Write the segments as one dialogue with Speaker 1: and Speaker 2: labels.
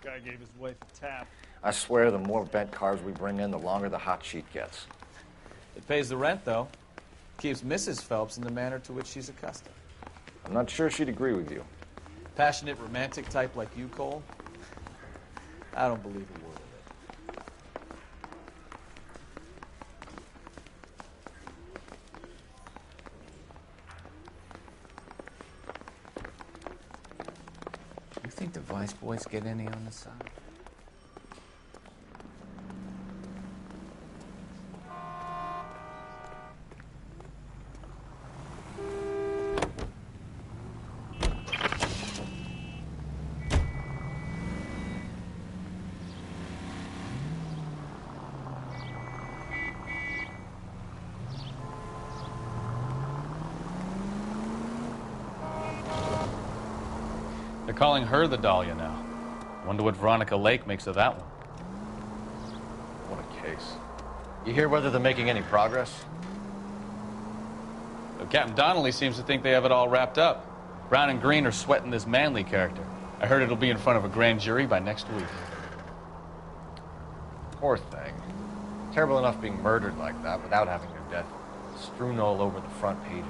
Speaker 1: Guy gave his wife a tap.
Speaker 2: I swear the more bent cars we bring in, the longer the hot sheet gets.
Speaker 3: It pays the rent, though. Keeps Mrs. Phelps in the manner to which she's accustomed.
Speaker 2: I'm not sure she'd agree with you.
Speaker 3: Passionate, romantic type like you, Cole? I don't believe a word of it. You think the Vice boys get any on the side? They're calling her the Dahlia now. Wonder what Veronica Lake makes of that one.
Speaker 2: What a case. You hear whether they're making any progress?
Speaker 3: But Captain Donnelly seems to think they have it all wrapped up. Brown and Green are sweating this Manley character. I heard it'll be in front of a grand jury by next week.
Speaker 2: Poor thing. Terrible enough being murdered like that without having her death strewn all over the front pages.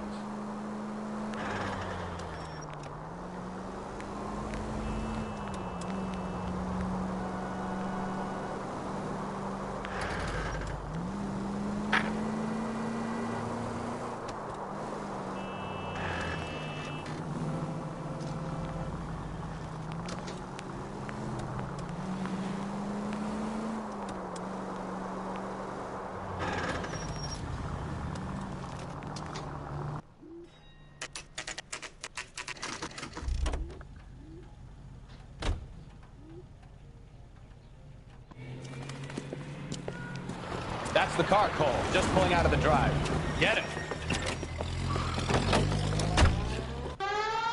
Speaker 3: That's the car, Cole. Just pulling out of the drive. Get it.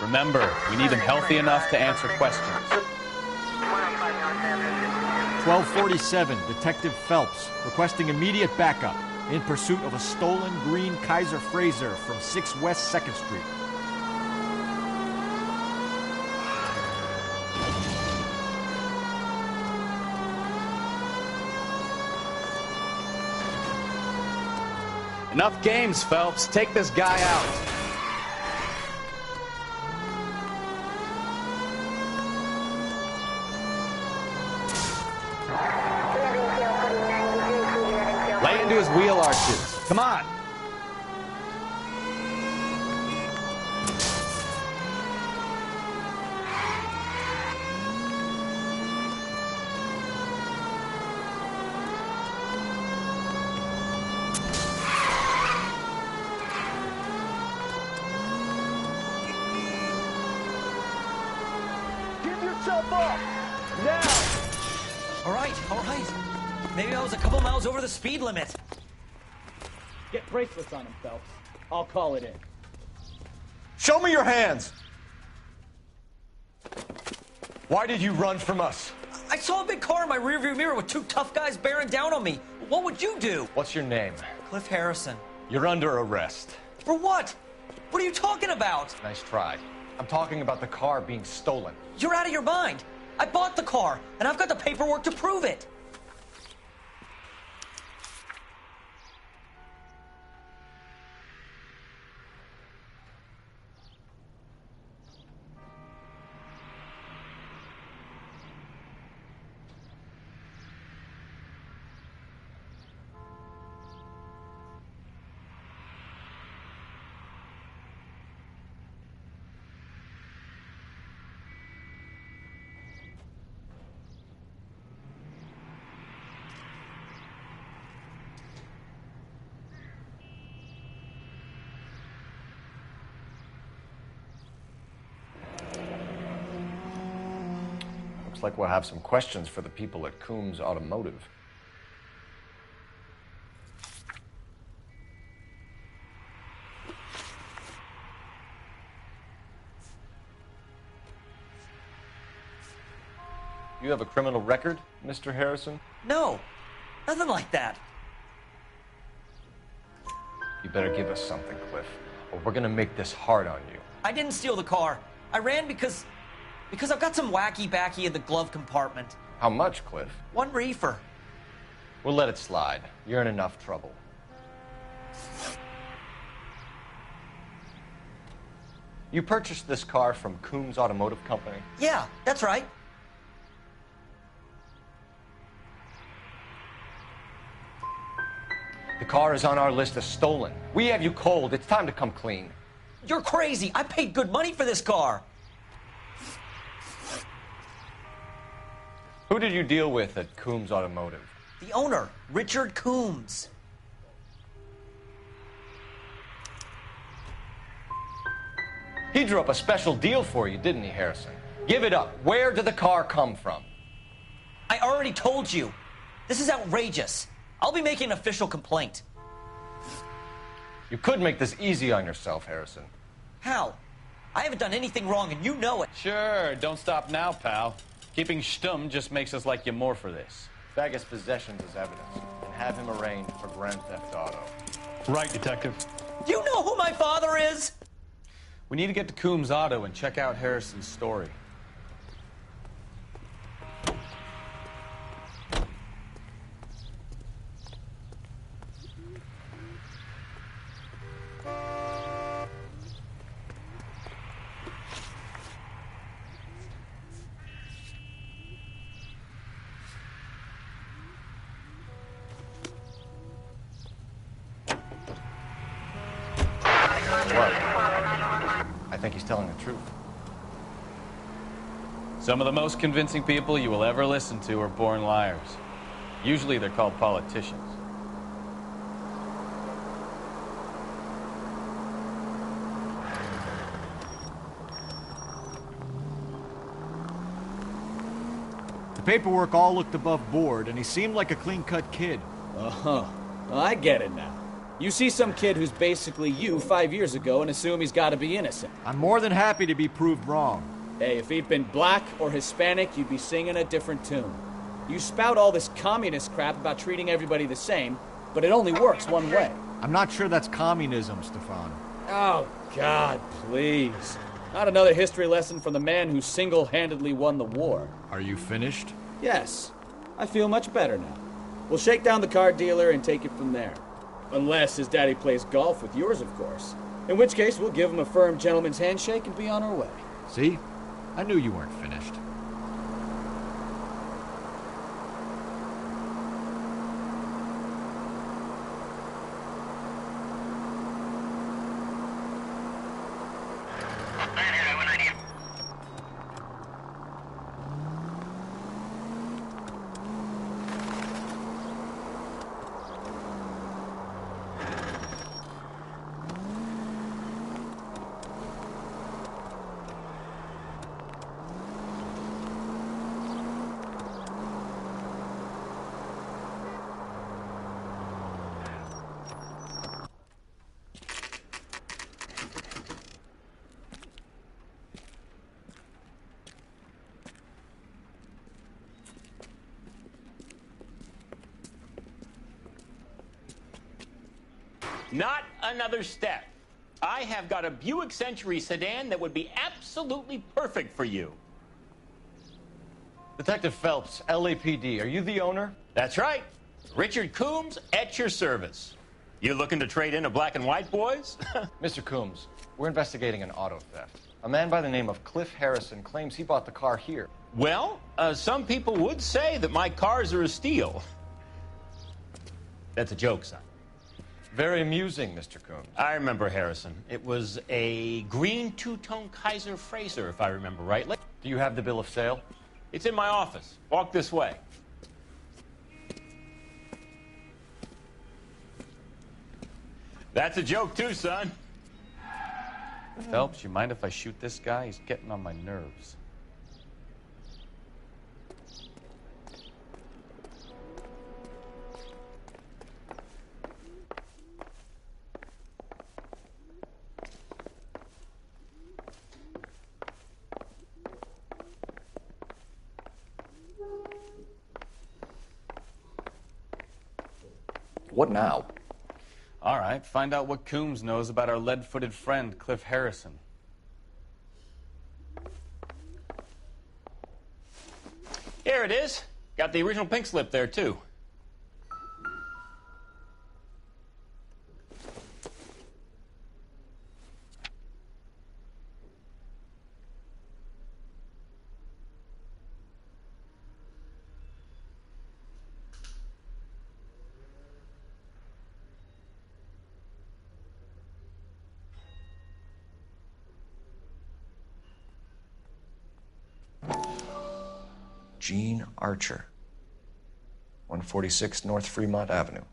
Speaker 3: Remember, we need him healthy enough to answer questions.
Speaker 1: 1247, Detective Phelps, requesting immediate backup in pursuit of a stolen green Kaiser Frazer from 6 West 2nd Street.
Speaker 3: Enough games, Phelps. Take this guy out. Lay into his wheel arches. Come on.
Speaker 4: All right. Maybe I was a couple miles over the speed limit.
Speaker 5: Get bracelets on him, Phelps. I'll call it in.
Speaker 6: Show me your hands! Why did you run from us?
Speaker 4: I saw a big car in my rearview mirror with 2 tough guys bearing down on me. What would you do?
Speaker 2: What's your name?
Speaker 4: Cliff Harrison.
Speaker 6: You're under arrest.
Speaker 4: For what? What are you talking about?
Speaker 2: Nice try. I'm talking about the car being stolen.
Speaker 4: You're out of your mind. I bought the car, and I've got the paperwork to prove it.
Speaker 2: Looks like we'll have some questions for the people at Coombs Automotive. You have a criminal record, Mr. Harrison?
Speaker 4: No, nothing like that.
Speaker 2: You better give us something, Cliff, or we're gonna make this hard on you.
Speaker 4: I didn't steal the car. I ran because Because I've got some wacky-backy in the glove compartment.
Speaker 2: How much, Cliff?
Speaker 4: 1 reefer.
Speaker 2: We'll let it slide. You're in enough trouble. You purchased this car from Coombs Automotive Company?
Speaker 4: Yeah, that's right.
Speaker 2: The car is on our list as stolen. We have you cold. It's time to come clean.
Speaker 4: You're crazy. I paid good money for this car.
Speaker 2: Who did you deal with at Coombs Automotive?
Speaker 4: The owner, Richard Coombs.
Speaker 2: He drew up a special deal for you, didn't he, Harrison? Give it up. Where did the car come from?
Speaker 4: I already told you. This is outrageous. I'll be making an official complaint.
Speaker 2: You could make this easy on yourself, Harrison.
Speaker 4: How? I haven't done anything wrong, and you know it.
Speaker 3: Sure, don't stop now, pal. Keeping stum just makes us like you more for this.
Speaker 2: Bag his possessions as evidence, and have him arraigned for Grand Theft Auto.
Speaker 6: Right, Detective.
Speaker 4: Do you know who my father is?
Speaker 3: We need to get to Coombs Auto and check out Harrison's story.
Speaker 2: I think he's telling the truth.
Speaker 3: Some of the most convincing people you will ever listen to are born liars. Usually they're called politicians.
Speaker 1: The paperwork all looked above board, and he seemed like a clean-cut kid.
Speaker 5: Uh-huh. Well, I get it now. You see some kid who's basically you 5 years ago and assume he's got to be innocent.
Speaker 1: I'm more than happy to be proved wrong.
Speaker 5: Hey, if he'd been black or Hispanic, you'd be singing a different tune. You spout all this communist crap about treating everybody the same, but it only works one way.
Speaker 1: I'm not sure that's communism, Stefan.
Speaker 5: Oh, God, please. Not another history lesson from the man who single-handedly won the war.
Speaker 1: Are you finished?
Speaker 5: Yes. I feel much better now. We'll shake down the car dealer and take it from there. Unless his daddy plays golf with yours, of course. In which case, we'll give him a firm gentleman's handshake and be on our way.
Speaker 1: See? I knew you weren't finished.
Speaker 7: Not another step. I have got a Buick Century sedan that would be absolutely perfect for you.
Speaker 2: Detective Phelps, LAPD, are you the owner?
Speaker 7: That's right. Richard Coombs at your service. You looking to trade in a black and white, boys?
Speaker 2: Mr. Coombs, we're investigating an auto theft. A man by the name of Cliff Harrison claims he bought the car here.
Speaker 7: Well, some people would say that my cars are a steal. That's a joke, son.
Speaker 2: Very amusing, Mr. Coombs.
Speaker 7: I remember Harrison. It was a green two-tone Kaiser Frazer, if I remember rightly.
Speaker 2: Do you have the bill of sale?
Speaker 7: It's in my office. Walk this way. That's a joke, too, son.
Speaker 3: Phelps, you mind if I shoot this guy? He's getting on my nerves.
Speaker 2: What now?
Speaker 3: All right, find out what Coombs knows about our lead-footed friend, Cliff Harrison.
Speaker 7: Here it is. Got the original pink slip there, too.
Speaker 2: Gene Archer, 146 North Fremont Avenue.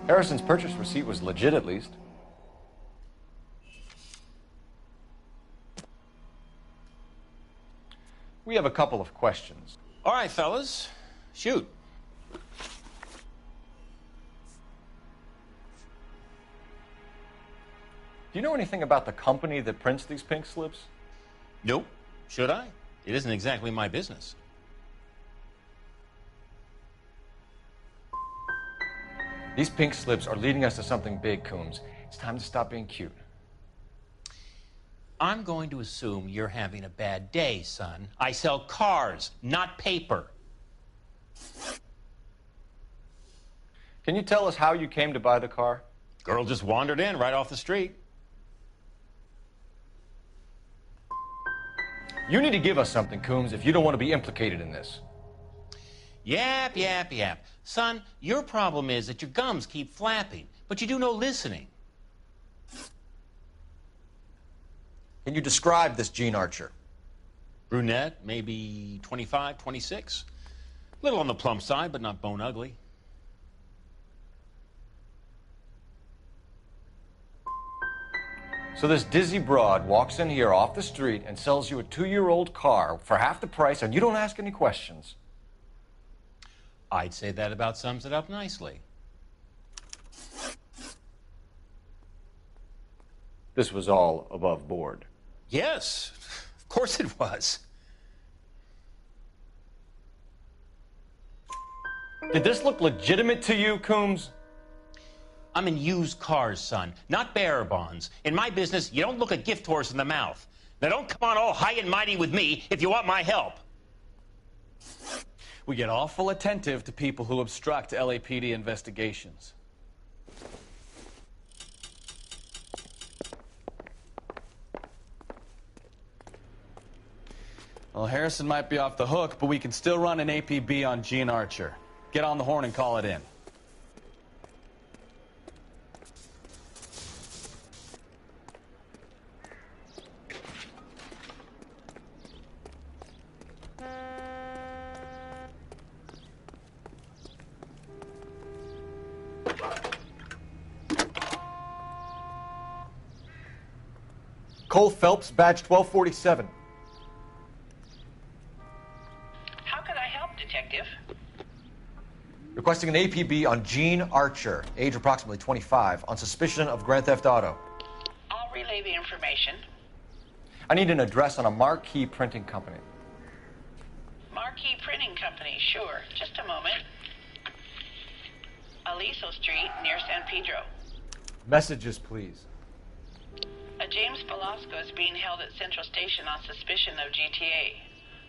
Speaker 2: Harrison's purchase receipt was legit, at least. We have a couple of questions.
Speaker 7: All right, fellas. Shoot.
Speaker 2: Do you know anything about the company that prints these pink slips?
Speaker 7: Nope. Should I? It isn't exactly my business.
Speaker 2: These pink slips are leading us to something big, Coombs. It's time to stop being cute.
Speaker 7: I'm going to assume you're having a bad day, son. I sell cars, not paper.
Speaker 2: Can you tell us how you came to buy the car?
Speaker 7: Girl just wandered in right off the street.
Speaker 2: You need to give us something, Coombs, if you don't want to be implicated in this.
Speaker 7: Yap, yap, yap. Son, your problem is that your gums keep flapping, but you do no listening.
Speaker 2: Can you describe this Gene Archer?
Speaker 7: Brunette, maybe 25, 26. Little on the plump side, but not bone ugly.
Speaker 2: So this dizzy broad walks in here off the street and sells you a 2-year-old car for half the price, and you don't ask any questions.
Speaker 7: I'd say that about sums it up nicely.
Speaker 2: This was all above board.
Speaker 7: Yes, of course it was.
Speaker 2: Did this look legitimate to you, Coombs?
Speaker 7: I'm in used cars, son, not bearer bonds. In my business, you don't look a gift horse in the mouth. Now don't come on all high and mighty with me if you want my help.
Speaker 3: We get awful attentive to people who obstruct LAPD investigations. Well, Harrison might be off the hook, but we can still run an APB on Gene Archer. Get on the horn and call it in.
Speaker 2: Cole Phelps, badge 1247.
Speaker 8: How can I help, Detective?
Speaker 2: Requesting an APB on Gene Archer, age approximately 25, on suspicion of grand theft auto.
Speaker 8: I'll relay the information.
Speaker 2: I need an address on a marquee printing company.
Speaker 8: Marquee Printing Company, sure. Just a moment. Aliso Street, near San Pedro.
Speaker 2: Messages, please.
Speaker 8: A James Velasco is being held at Central Station on suspicion of GTA.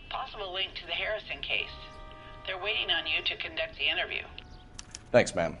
Speaker 8: Possible link to the Harrison case. They're waiting on you to conduct the interview.
Speaker 2: Thanks, ma'am.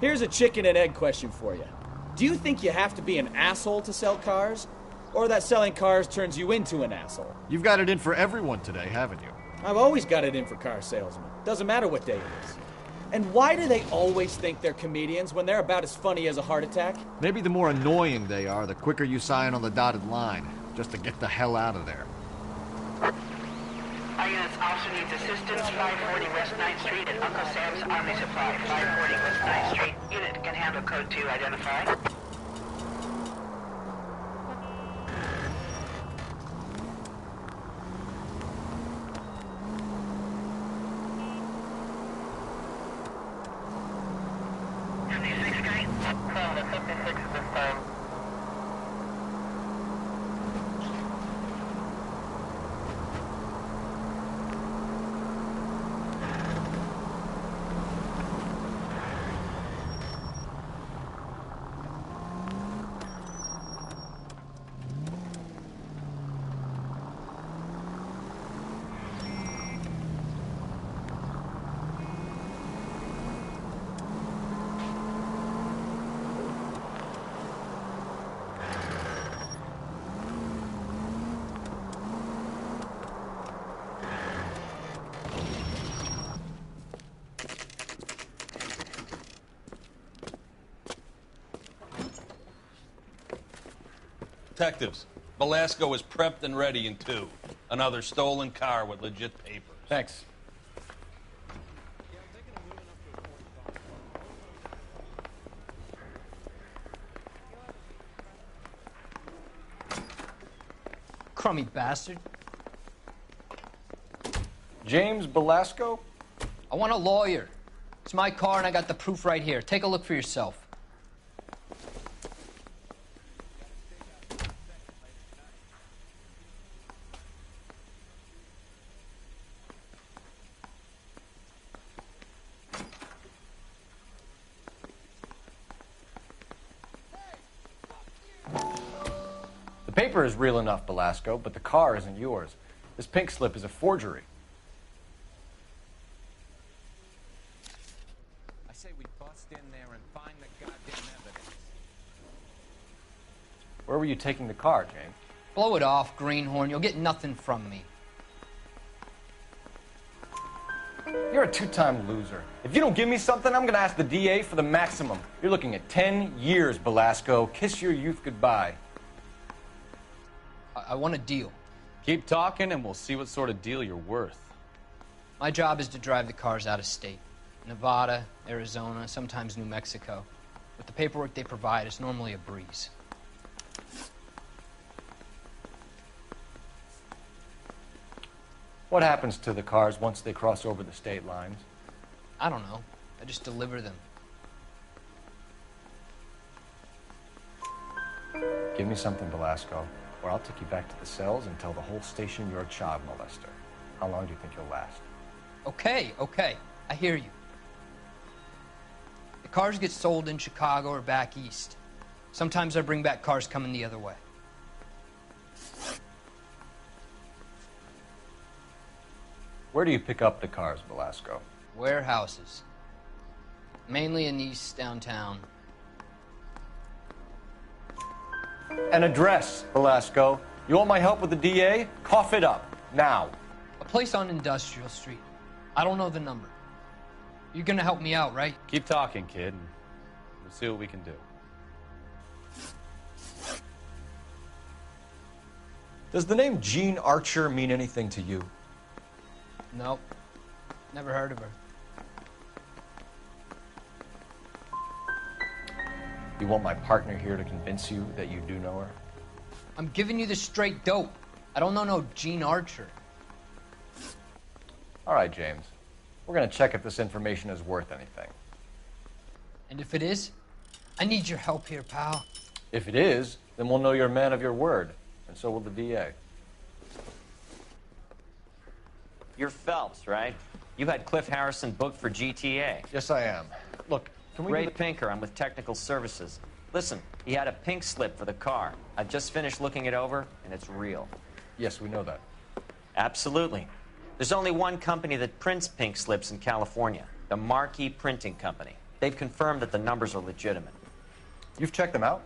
Speaker 5: Here's a chicken and egg question for you. Do you think you have to be an asshole to sell cars? Or that selling cars turns you into an asshole?
Speaker 1: You've got it in for everyone today, haven't you?
Speaker 5: I've always got it in for car salesmen. Doesn't matter what day it is. And why do they always think they're comedians when they're about as funny as a heart attack?
Speaker 1: Maybe the more annoying they are, the quicker you sign on the dotted line, just to get the hell out of there.
Speaker 8: Our units also needs assistance, 540 West 9th Street at Uncle Sam's Army Supply, 540 West 9th Street. Unit can handle code 2, identify.
Speaker 9: Detectives, Velasco is prepped and ready in 2. Another stolen car with legit papers.
Speaker 2: Thanks.
Speaker 10: Crummy bastard.
Speaker 2: James Velasco?
Speaker 10: I want a lawyer. It's my car and I got the proof right here. Take a look for yourself.
Speaker 2: The paper is real enough, Velasco, but the car isn't yours. This pink slip is a forgery.
Speaker 7: I say we bust in there and find the goddamn evidence.
Speaker 2: Where were you taking the car, James?
Speaker 10: Blow it off, greenhorn. You'll get nothing from me.
Speaker 2: You're a two-time loser. If you don't give me something, I'm gonna ask the DA for the maximum. You're looking at 10 years, Velasco. Kiss your youth goodbye.
Speaker 10: I want a deal.
Speaker 3: Keep talking and we'll see what sort of deal you're worth.
Speaker 10: My job is to drive the cars out of state. Nevada, Arizona, sometimes New Mexico. With the paperwork they provide, it's normally a breeze.
Speaker 2: What happens to the cars once they cross over the state lines?
Speaker 10: I don't know. I just deliver them.
Speaker 2: Give me something, Velasco, or I'll take you back to the cells and tell the whole station you're a child molester. How long do you think you'll last?
Speaker 10: Okay. I hear you. The cars get sold in Chicago or back east. Sometimes I bring back cars coming the other way.
Speaker 2: Where do you pick up the cars, Velasco?
Speaker 10: Warehouses. Mainly in East downtown.
Speaker 2: An address, Velasco. You want my help with the DA? Cough it up, now.
Speaker 10: A place on Industrial Street. I don't know the number. You're gonna help me out, right?
Speaker 3: Keep talking, kid, and we'll see what we can do.
Speaker 2: Does the name Jean Archer mean anything to you?
Speaker 10: Nope. Never heard of her.
Speaker 2: You want my partner here to convince you that you do know her?
Speaker 10: I'm giving you the straight dope. I don't know no Jean Archer.
Speaker 2: All right, James. We're going to check if this information is worth anything.
Speaker 10: And if it is, I need your help here, pal.
Speaker 2: If it is, then we'll know you're a man of your word, and so will the DA.
Speaker 11: You're Phelps, right? You had Cliff Harrison booked for GTA.
Speaker 2: Yes, I am. Look, can we...
Speaker 11: Ray Pinker, I'm with Technical Services. Listen, he had a pink slip for the car. I've just finished looking it over, and it's real.
Speaker 2: Yes, we know that.
Speaker 11: Absolutely. There's only one company that prints pink slips in California, the Marquee Printing Company. They've confirmed that the numbers are legitimate.
Speaker 6: You've checked them out?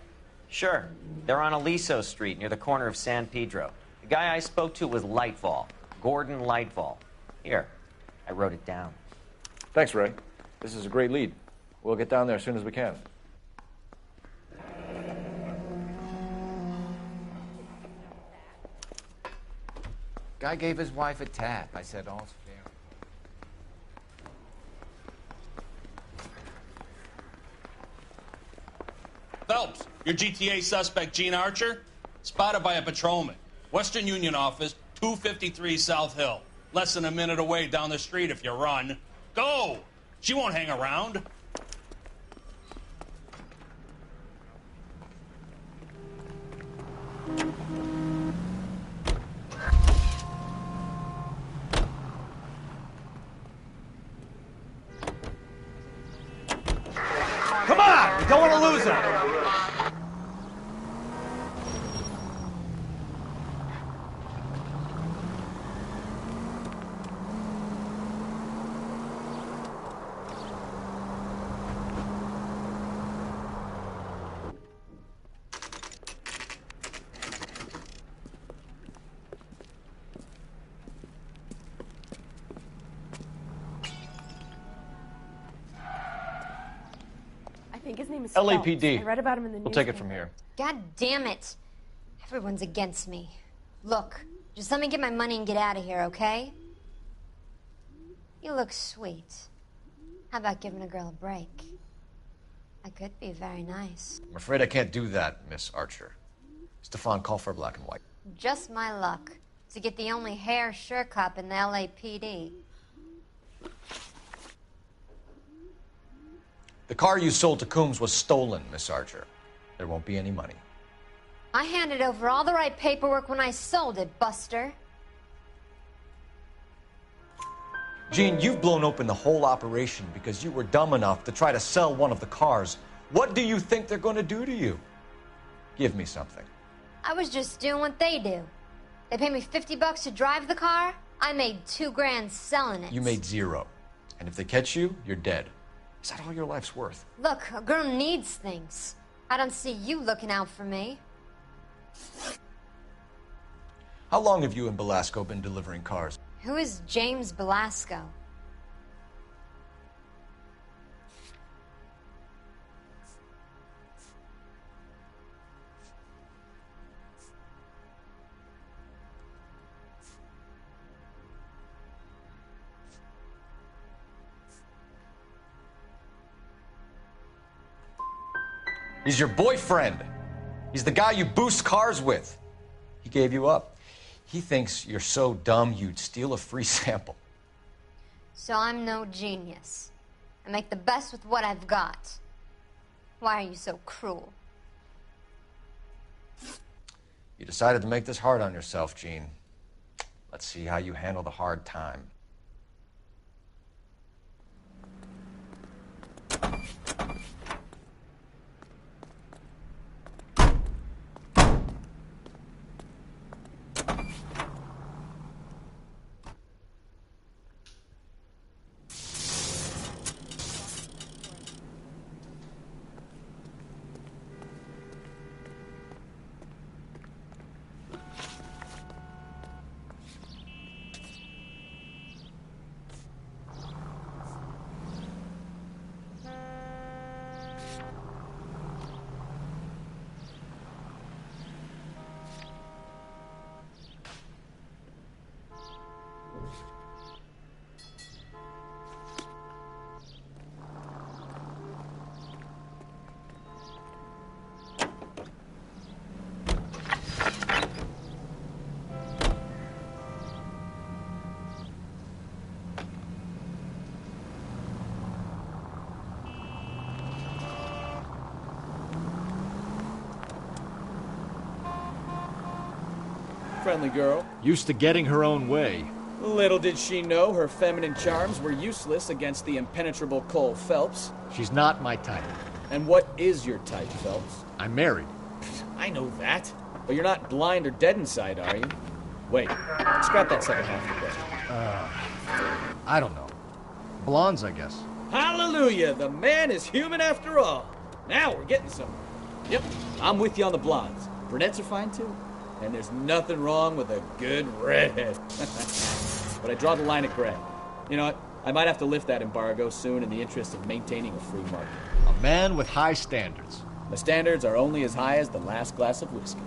Speaker 11: Sure. They're on Aliso Street near the corner of San Pedro. The guy I spoke to was Lightfall. Gordon Lightfall. Here, I wrote it down.
Speaker 6: Thanks, Ray. This is a great lead. We'll get down there as soon as we can.
Speaker 12: Guy gave his wife a tap. I said, all's fair.
Speaker 9: Phelps, your GTA suspect, Gene Archer, spotted by a patrolman. Western Union office, 253 South Hill. Less than a minute away down the street if you run. Go! She won't hang around.
Speaker 6: Come on! We don't want to lose him!
Speaker 13: I think his name is
Speaker 6: LAPD.
Speaker 13: Phelps. I read about him in the
Speaker 6: We'll
Speaker 13: newspaper.
Speaker 6: take it from here.
Speaker 14: God damn it. Everyone's against me. Look, just let me get my money and get out of here, okay? You look sweet. How about giving a girl a break? I could be very nice.
Speaker 6: I'm afraid I can't do that, Miss Archer. Stefan, call for black and white.
Speaker 14: Just my luck to get the only hair sure cop in the LAPD.
Speaker 6: The car you sold to Coombs was stolen, Miss Archer. There won't be any money.
Speaker 14: I handed over all the right paperwork when I sold it, Buster.
Speaker 6: Gene, you've blown open the whole operation because you were dumb enough to try to sell one of the cars. What do you think they're going to do to you? Give me something.
Speaker 14: I was just doing what they do. They paid me $50 to drive the car. I made $2 grand selling it.
Speaker 6: You made zero. And if they catch you, you're dead. Is that all your life's worth?
Speaker 14: Look, a girl needs things. I don't see you looking out for me.
Speaker 6: How long have you and Belasco been delivering cars?
Speaker 14: Who is James Belasco?
Speaker 6: He's your boyfriend. He's the guy you boost cars with. He gave you up. He thinks you're so dumb you'd steal a free sample.
Speaker 14: So I'm no genius. I make the best with what I've got. Why are you so cruel?
Speaker 6: You decided to make this hard on yourself, Gene. Let's see how you handle the hard time.
Speaker 5: Friendly girl.
Speaker 1: Used to getting her own way.
Speaker 5: Little did she know her feminine charms were useless against the impenetrable Cole Phelps.
Speaker 1: She's not my type.
Speaker 5: And what is your type, Phelps?
Speaker 1: I'm married.
Speaker 5: I know that. But you're not blind or dead inside, are you? Wait, scrap that second half of the question.
Speaker 1: I don't know. Blondes, I guess.
Speaker 5: Hallelujah! The man is human after all. Now we're getting somewhere. Yep, I'm with you on the blondes. Brunettes are fine too. And there's nothing wrong with a good redhead. But I draw the line at gray. You know what? I might have to lift that embargo soon in the interest of maintaining a free market.
Speaker 1: A man with high standards.
Speaker 5: The standards are only as high as the last glass of whiskey.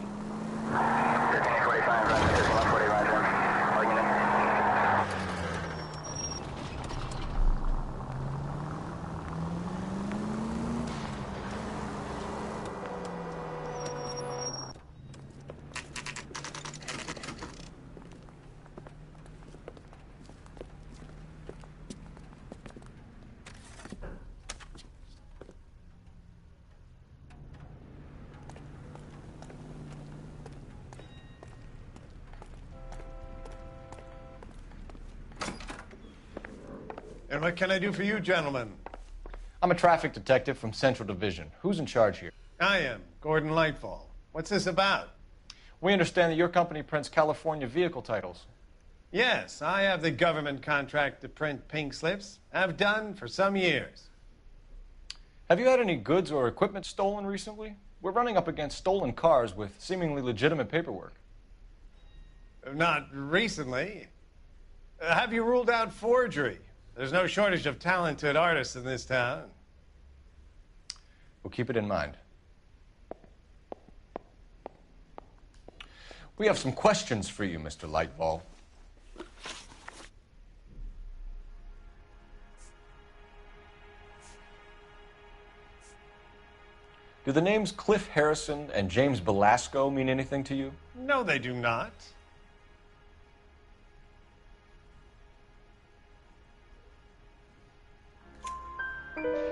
Speaker 13: And what can I do for you, gentlemen?
Speaker 2: I'm a traffic detective from Central Division. Who's in charge here?
Speaker 13: I am, Gordon Lightfall. What's this about?
Speaker 2: We understand that your company prints California vehicle titles.
Speaker 13: Yes, I have the government contract to print pink slips. I've done for some years.
Speaker 2: Have you had any goods or equipment stolen recently? We're running up against stolen cars with seemingly legitimate paperwork.
Speaker 13: Not recently. Have you ruled out forgery? There's no shortage of talented artists in this town.
Speaker 2: We'll keep it in mind. We have some questions for you, Mr. Lightfall. Do the names Cliff Harrison and James Belasco mean anything to you?
Speaker 13: No, they do not.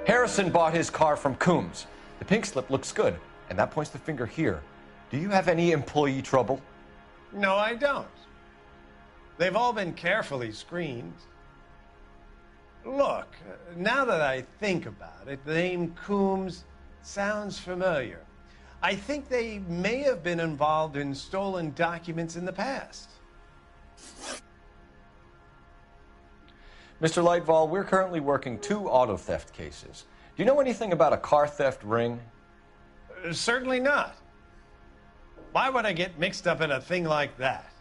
Speaker 2: Harrison bought his car from Coombs. The pink slip looks good, and that points the finger here. Do you have any employee trouble?
Speaker 13: No, I don't. They've all been carefully screened. Look, now that I think about it, the name Coombs sounds familiar. I think they may have been involved in stolen documents in the past.
Speaker 2: Mr. Lightfall, we're currently working 2 auto theft cases. Do you know anything about a car theft ring?
Speaker 13: Certainly not. Why would I get mixed up in a thing like that?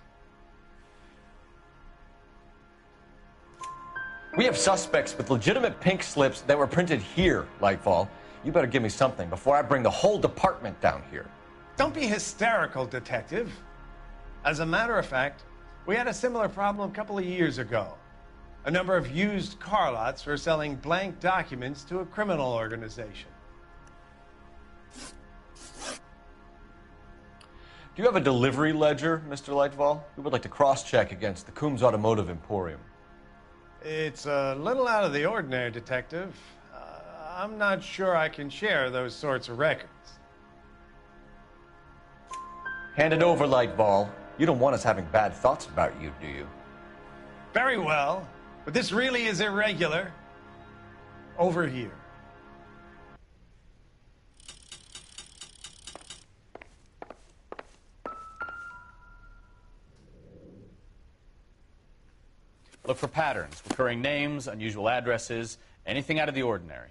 Speaker 2: We have suspects with legitimate pink slips that were printed here, Lightfall. You better give me something before I bring the whole department down here.
Speaker 13: Don't be hysterical, Detective. As a matter of fact, we had a similar problem a couple of years ago. A number of used car lots were selling blank documents to a criminal organization.
Speaker 2: Do you have a delivery ledger, Mr. Lightfall? We would like to cross-check against the Coombs Automotive Emporium.
Speaker 13: It's a little out of the ordinary, Detective. I'm not sure I can share those sorts of records.
Speaker 2: Hand it over, Lightfall. You don't want us having bad thoughts about you, do you?
Speaker 13: Very well, but this really is irregular. Over here.
Speaker 3: Look for patterns, recurring names, unusual addresses, anything out of the ordinary.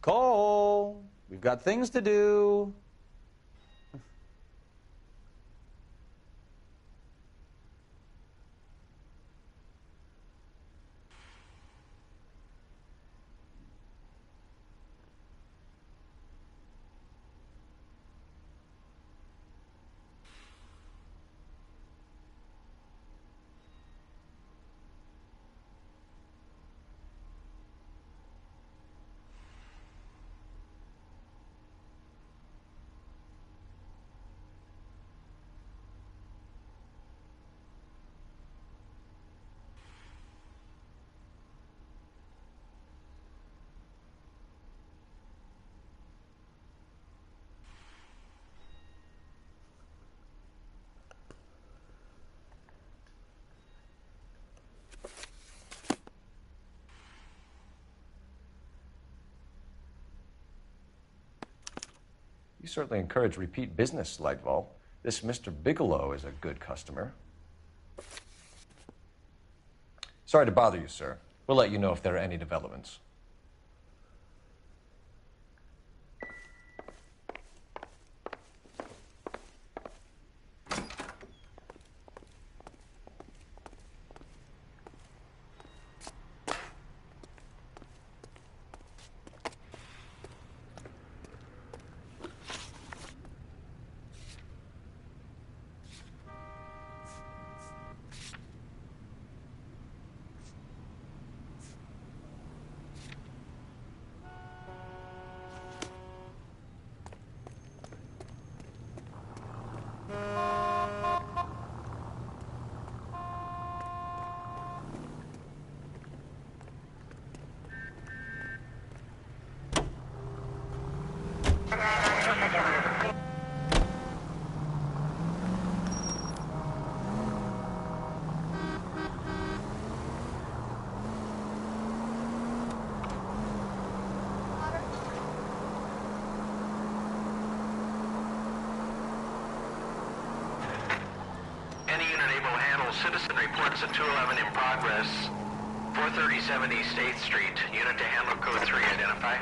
Speaker 15: Cole, we've got things to do.
Speaker 6: You certainly encourage repeat business, Lightval. This Mr. Bigelow is a good customer. Sorry to bother you, sir. We'll let you know if there are any developments.
Speaker 16: Citizen reports a 211 in progress. 437 East 8th Street. Unit to handler code 3, identify.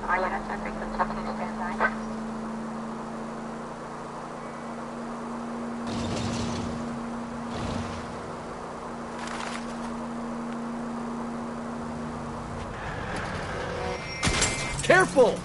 Speaker 8: All units are frequency 2 standby.
Speaker 5: Careful!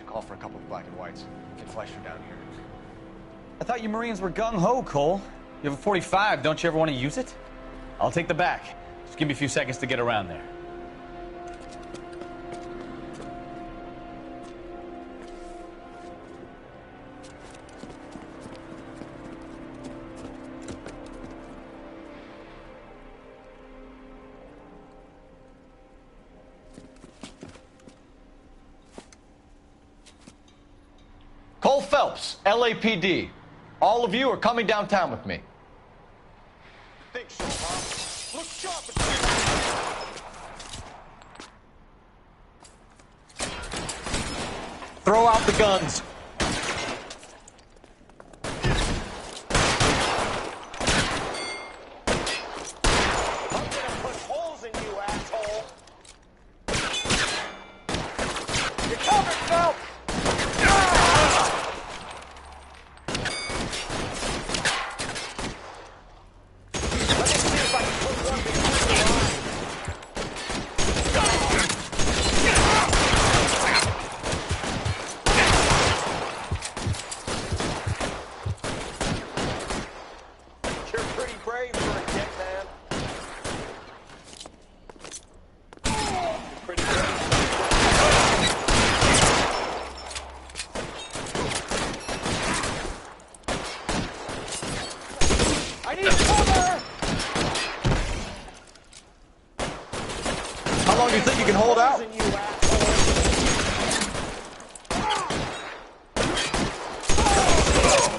Speaker 2: Call for a couple of black and whites. Get Fleischer down here.
Speaker 3: I thought you Marines were gung-ho, Cole. You have a 45. Don't you ever want to use it? I'll take the back. Just give me a few seconds to get around there.
Speaker 6: Cole Phelps, LAPD. All of you are coming downtown with me.
Speaker 16: Think so, huh? Look sharp.
Speaker 6: Throw out the guns.
Speaker 16: I'm gonna put holes in you, asshole. You're covered, Phelps.
Speaker 6: long do you think you can hold out?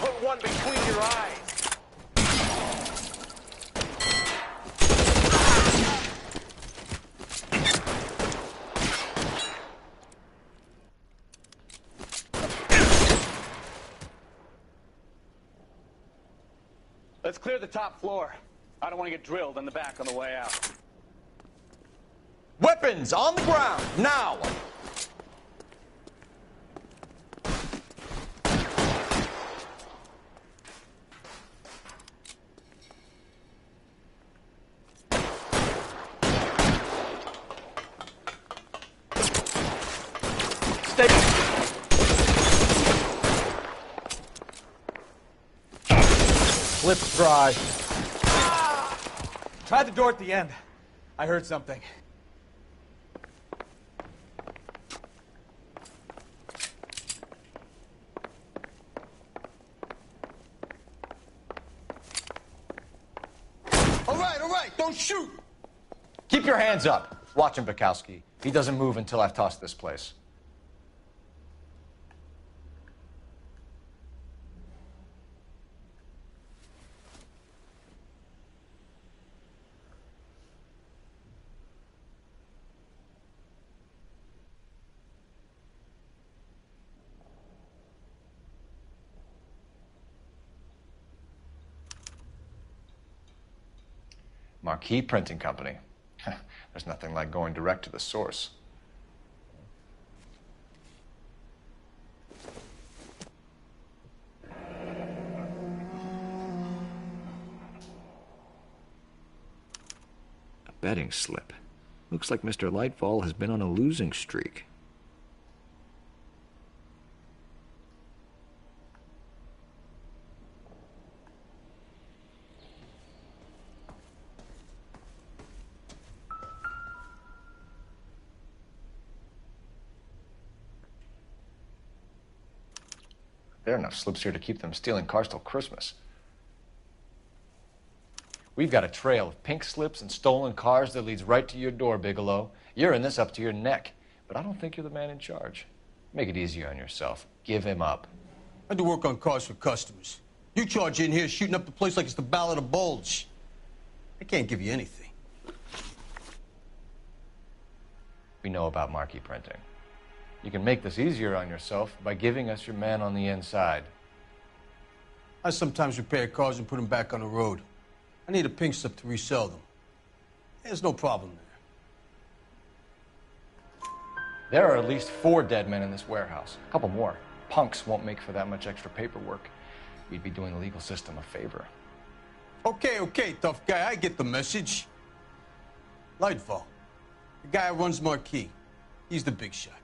Speaker 16: Put one between your eyes.
Speaker 15: Let's clear the top floor. I don't want to get drilled in the back on the way out.
Speaker 6: Weapons on the ground, now! Stay.
Speaker 3: Lips dry. Try the door at the end. I heard something.
Speaker 6: All right, don't shoot! Keep your hands up. Watch him, Bukowski. He doesn't move until I've tossed this place. Marquee Printing Company. There's nothing like going direct to the source. A betting slip. Looks like Mr. Lightfall has been on a losing streak. There are enough slips here to keep them stealing cars till Christmas. We've got a trail of pink slips and stolen cars that leads right to your door, Bigelow. You're in this up to your neck, but I don't think you're the man in charge. Make it easier on yourself. Give him up.
Speaker 9: I do work on cars for customers. You charge in here shooting up the place like it's the Ballad of Bulge. I can't give you anything.
Speaker 6: We know about marquee printing. You can make this easier on yourself by giving us your man on the inside.
Speaker 9: I sometimes repair cars and put them back on the road. I need a pink slip to resell them. There's no problem there.
Speaker 6: There are at least 4 dead men in this warehouse. A couple more. Punks won't make for that much extra paperwork. We'd be doing the legal system a favor.
Speaker 9: Okay, tough guy. I get the message. Lightfall, the guy who runs Marquee. He's the big shot.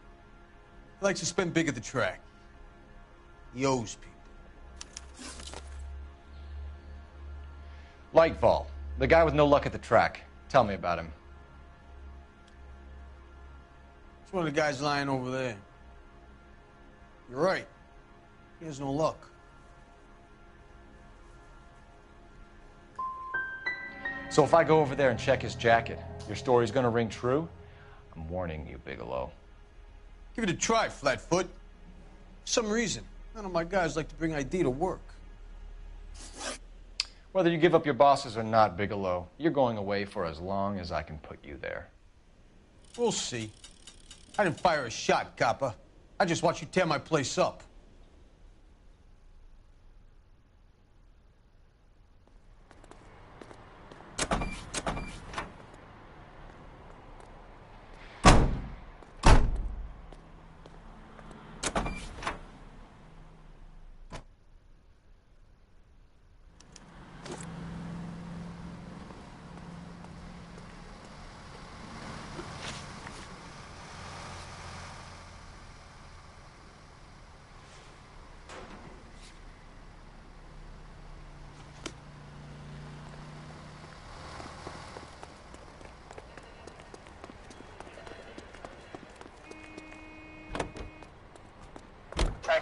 Speaker 9: He likes to spend big at the track. He owes people.
Speaker 6: Lightfall, the guy with no luck at the track. Tell me about him.
Speaker 9: It's one of the guys lying over there. You're right. He has no luck.
Speaker 6: So if I go over there and check his jacket, your story's gonna ring true? I'm warning you, Bigelow.
Speaker 9: Give it a try, Flatfoot. For some reason, none of my guys like to bring ID to work.
Speaker 6: Whether you give up your bosses or not, Bigelow, you're going away for as long as I can put you there.
Speaker 9: We'll see. I didn't fire a shot, copper. I just watched you tear my place up.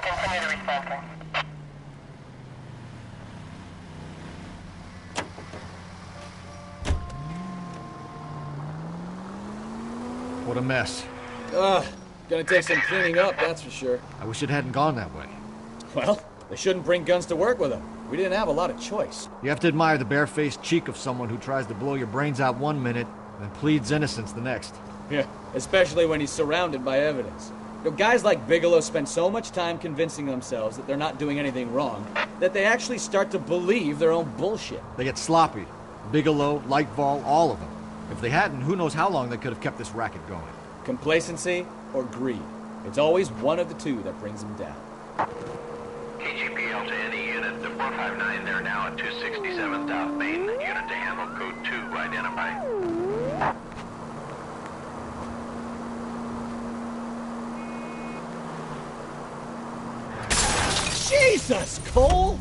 Speaker 16: Continue to respond.
Speaker 1: What a mess.
Speaker 5: Ugh, gonna take some cleaning up, that's for sure.
Speaker 1: I wish it hadn't gone that way.
Speaker 5: Well, they shouldn't bring guns to work with them. We didn't have a lot of choice.
Speaker 1: You have to admire the barefaced cheek of someone who tries to blow your brains out one minute, and then pleads innocence the next.
Speaker 5: Yeah, especially when he's surrounded by evidence. You know, guys like Bigelow spend so much time convincing themselves that they're not doing anything wrong, that they actually start to believe their own bullshit.
Speaker 1: They get sloppy. Bigelow, Lightfall, all of them. If they hadn't, who knows how long they could have kept this racket going.
Speaker 5: Complacency or greed. It's always one of the two that brings them down.
Speaker 16: KGPL to any unit, the 459, they're now at 267 South Main. Unit to handle code 2, identify.
Speaker 5: Jesus, Cole!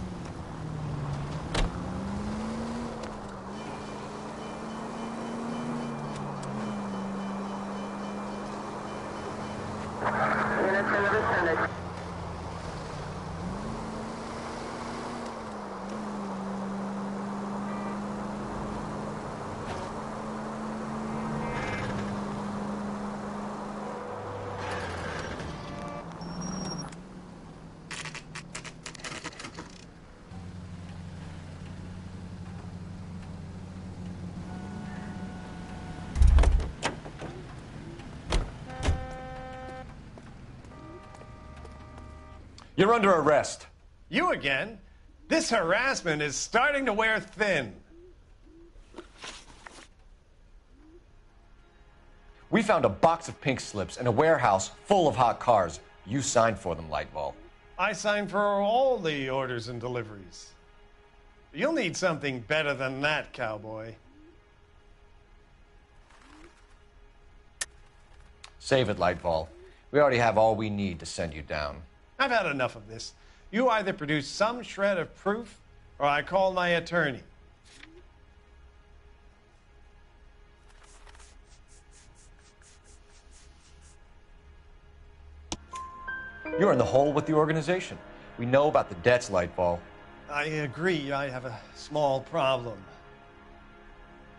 Speaker 2: You're under arrest.
Speaker 13: You again? This harassment is starting to wear thin.
Speaker 2: We found a box of pink slips in a warehouse full of hot cars. You signed for them, Lightball.
Speaker 13: I signed for all the orders and deliveries. You'll need something better than that, cowboy.
Speaker 2: Save it, Lightball. We already have all we need to send you down.
Speaker 13: I've had enough of this. You either produce some shred of proof, or I call my attorney.
Speaker 2: You're in the hole with the organization. We know about the debts, Lightball.
Speaker 13: I agree. I have a small problem.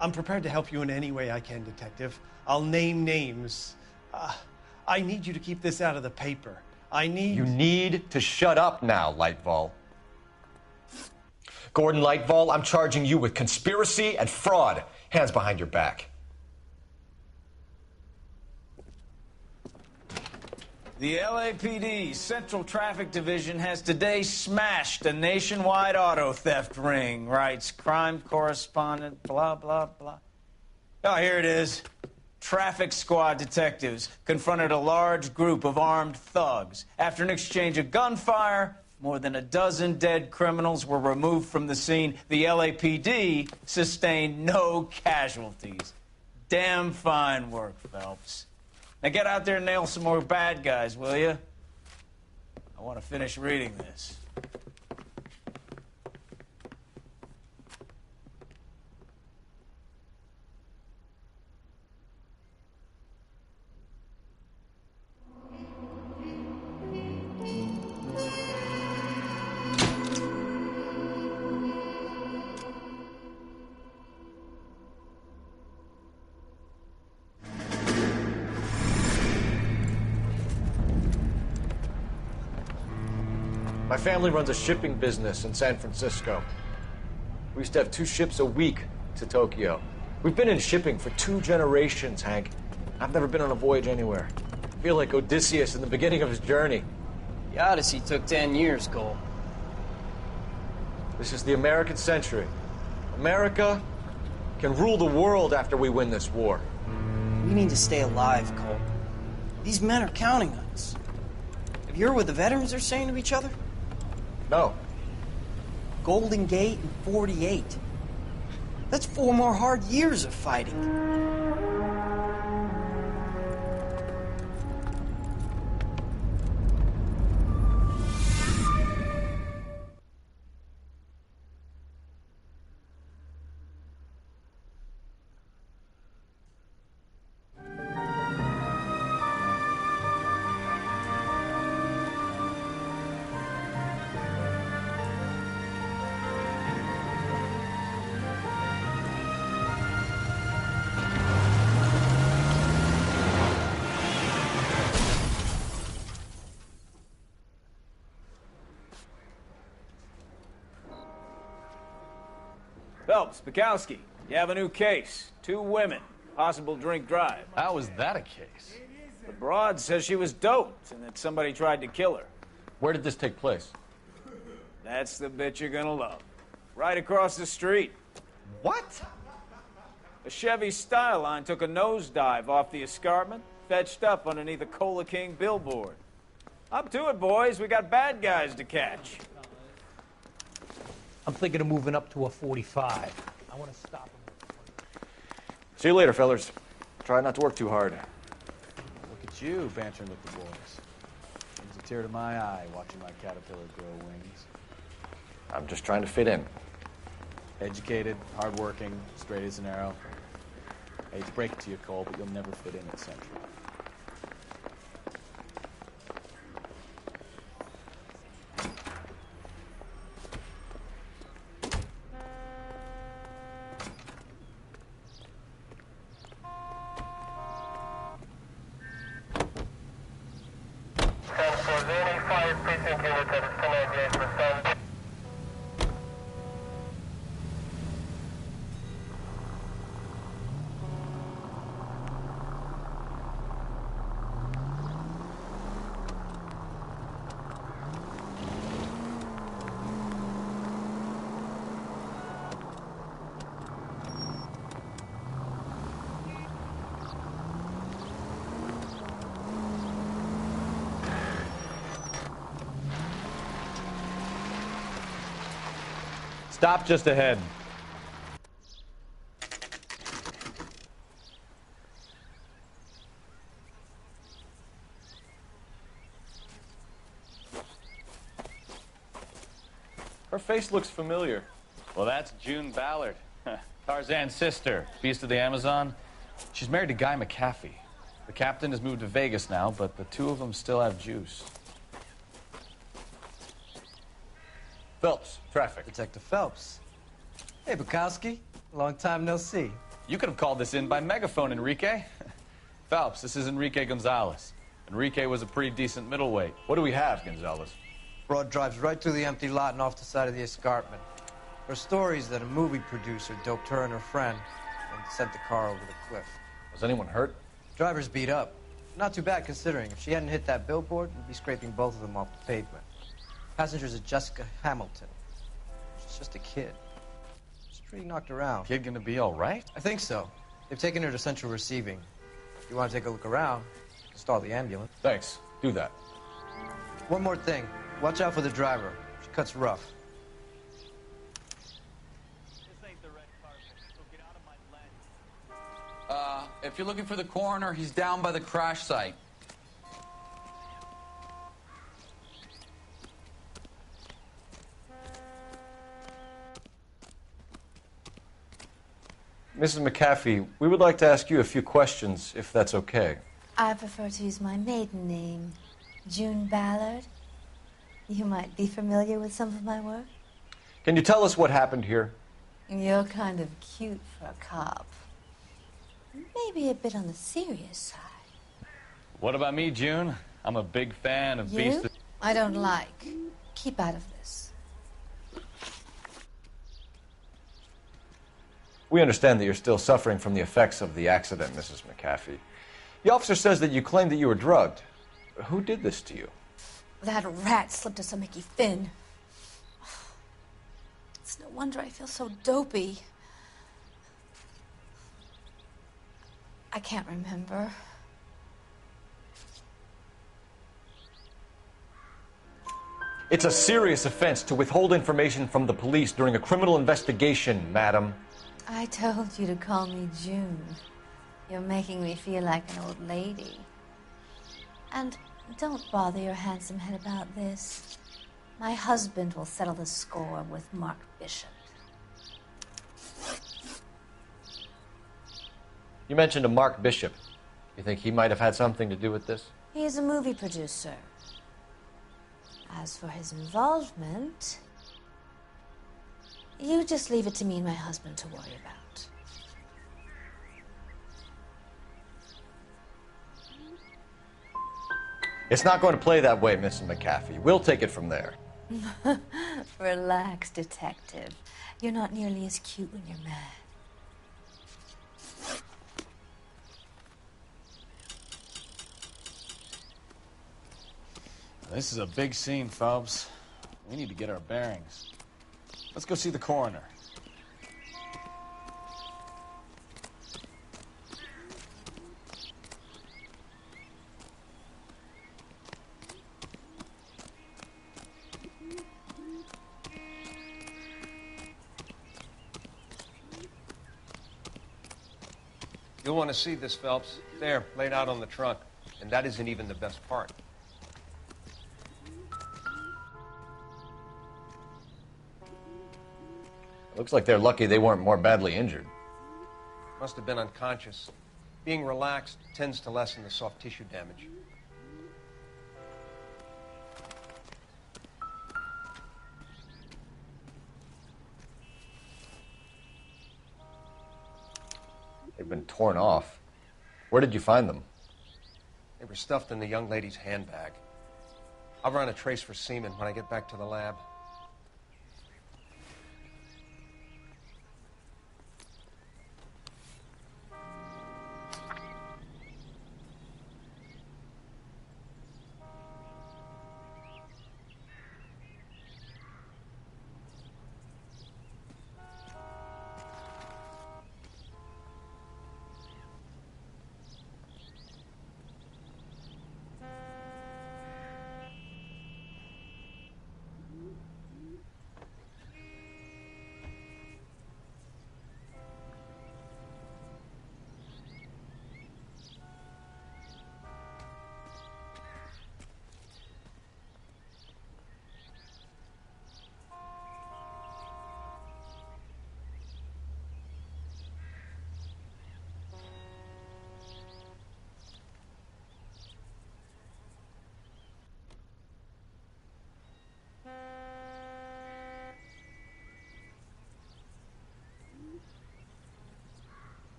Speaker 13: I'm prepared to help you in any way I can, Detective. I'll name names. I need you to keep this out of the paper. You
Speaker 2: need to shut up now, Lightball. Gordon Lightball, I'm charging you with conspiracy and fraud. Hands behind your back.
Speaker 17: The LAPD Central Traffic Division has today smashed a nationwide auto theft ring, writes crime correspondent, blah, blah, blah. Oh, here it is. Traffic squad detectives confronted a large group of armed thugs. After an exchange of gunfire, more than a dozen dead criminals were removed from the scene. The LAPD sustained no casualties. Damn fine work, Phelps. Now get out there and nail some more bad guys, will you? I want to finish reading this.
Speaker 2: My family runs a shipping business in San Francisco. We used to have 2 ships a week to Tokyo. We've been in shipping for 2 generations, Hank. I've never been on a voyage anywhere. I feel like Odysseus in the beginning of his journey.
Speaker 10: The Odyssey took 10 years, Cole.
Speaker 2: This is the American century. America can rule the world after we win this war.
Speaker 18: We need to stay alive, Cole. These men are counting on us. Have you heard what the veterans are saying to each other?
Speaker 2: No.
Speaker 18: Golden Gate and 48. That's 4 more hard years of fighting.
Speaker 17: Phelps, Bukowski, you have a new case. 2 women, possible drink drive.
Speaker 3: How is that a case?
Speaker 17: The broad says she was doped and that somebody tried to kill her.
Speaker 6: Where did this take place?
Speaker 17: That's the bit you're gonna love. Right across the street.
Speaker 3: What?
Speaker 17: A Chevy Styline took a nosedive off the escarpment, fetched up underneath a Cola King billboard. Up to it, boys. We got bad guys to catch.
Speaker 19: I'm thinking of moving up to a 45. I want to stop him.
Speaker 2: See you later, fellers. Try not to work too hard.
Speaker 3: Look at you bantering with the boys. Brings a tear to my eye watching my caterpillar grow wings.
Speaker 2: I'm just trying to fit in.
Speaker 3: Educated, hardworking, straight as an arrow. I hate to break it to you, Cole, but you'll never fit in at Central. Stop just ahead.
Speaker 2: Her face looks familiar.
Speaker 3: Well, that's June Ballard, Tarzan's sister, beast of the Amazon. She's married to Guy McAfee. The captain has moved to Vegas now, but the 2 of them still have juice.
Speaker 2: Phelps, traffic.
Speaker 20: Detective Phelps. Hey, Bukowski. Long time no see.
Speaker 3: You could have called this in by megaphone, Enrique. Phelps, this is Enrique Gonzalez. Enrique was a pretty decent middleweight.
Speaker 2: What do we have, Gonzalez?
Speaker 20: Broad drives right through the empty lot and off the side of the escarpment. Her stories that a movie producer doped her and her friend and sent the car over the cliff.
Speaker 2: Was anyone hurt?
Speaker 20: Driver's beat up. Not too bad considering. If she hadn't hit that billboard, we'd be scraping both of them off the pavement. Passenger's at Jessica Hamilton. She's just a kid. She's pretty knocked around.
Speaker 3: Kid gonna be all right?
Speaker 20: I think so. They've taken her to Central Receiving. If you want to take a look around, stall the ambulance.
Speaker 2: Thanks. Do that.
Speaker 20: One more thing. Watch out for the driver. She cuts rough.
Speaker 21: If you're looking for the coroner, he's down by the crash site.
Speaker 2: Mrs. McAfee, we would like to ask you a few questions, if that's okay.
Speaker 22: I prefer to use my maiden name, June Ballard. You might be familiar with some of my work.
Speaker 2: Can you tell us what happened here?
Speaker 22: You're kind of cute for a cop. Maybe a bit on the serious side.
Speaker 3: What about me, June? I'm a big fan of Beast.
Speaker 22: I don't like. Keep out of this.
Speaker 2: We understand that you're still suffering from the effects of the accident, Mrs. McAfee. The officer says that you claimed that you were drugged. Who did this to you?
Speaker 22: That rat slipped us a Mickey Finn. It's no wonder I feel so dopey. I can't remember.
Speaker 2: It's a serious offense to withhold information from the police during a criminal investigation, madam.
Speaker 22: I told you to call me June. You're making me feel like an old lady. And don't bother your handsome head about this. My husband will settle the score with Mark Bishop.
Speaker 2: You mentioned a Mark Bishop. You think he might have had something to do with this?
Speaker 22: He is a movie producer. As for his involvement, you just leave it to me and my husband to worry about.
Speaker 2: It's not going to play that way, Mrs. McAfee. We'll take it from there.
Speaker 22: Relax, detective. You're not nearly as cute when you're mad.
Speaker 3: This is a big scene, Phelps. We need to get our bearings. Let's go see the coroner.
Speaker 4: You'll want to see this, Phelps. There, laid out on the trunk. And that isn't even the best part.
Speaker 6: Looks like they're lucky they weren't more badly injured.
Speaker 4: Must have been unconscious. Being relaxed tends to lessen the soft tissue damage.
Speaker 6: They've been torn off. Where did you find them?
Speaker 4: They were stuffed in the young lady's handbag. I'll run a trace for semen when I get back to the lab.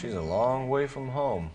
Speaker 6: She's a long way from home.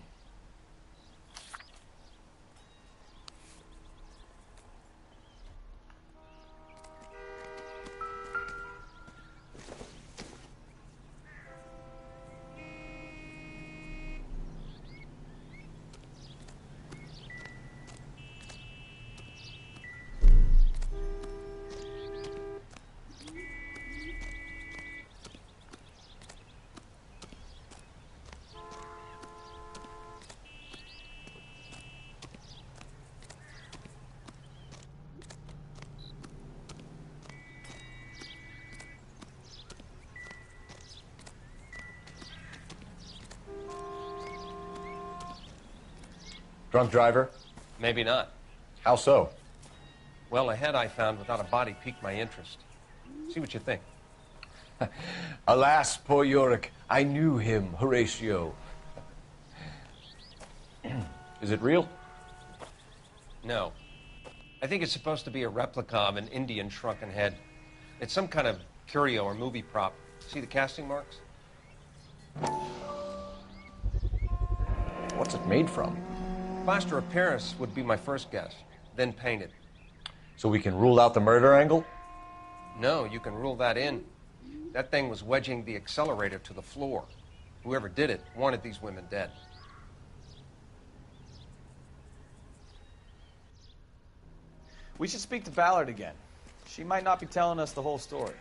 Speaker 6: Drunk driver?
Speaker 4: Maybe not.
Speaker 6: How so?
Speaker 4: Well, a head I found without a body piqued my interest. See what you think.
Speaker 6: Alas, poor Yorick. I knew him, Horatio. Is it real?
Speaker 4: No. I think it's supposed to be a replica of an Indian shrunken head. It's some kind of curio or movie prop. See the casting marks?
Speaker 6: What's it made from?
Speaker 4: Plaster of Paris would be my first guess, then painted.
Speaker 6: So we can rule out the murder angle?
Speaker 4: No, you can rule that in. That thing was wedging the accelerator to the floor. Whoever did it wanted these women dead.
Speaker 5: We should speak to Ballard again. She might not be telling us the whole story.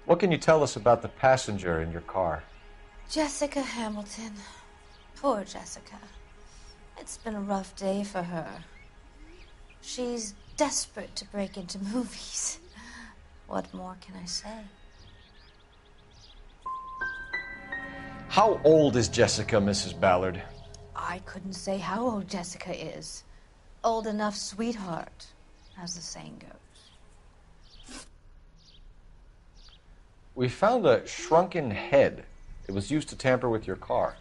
Speaker 6: What can you tell us about the passenger in your car?
Speaker 22: Jessica Hamilton. Poor Jessica. It's been a rough day for her. She's desperate to break into movies. What more can I say?
Speaker 6: How old is Jessica, Mrs. Ballard?
Speaker 22: I couldn't say how old Jessica is. Old enough, sweetheart, as the saying goes.
Speaker 6: We found a shrunken head. It was used to tamper with your car.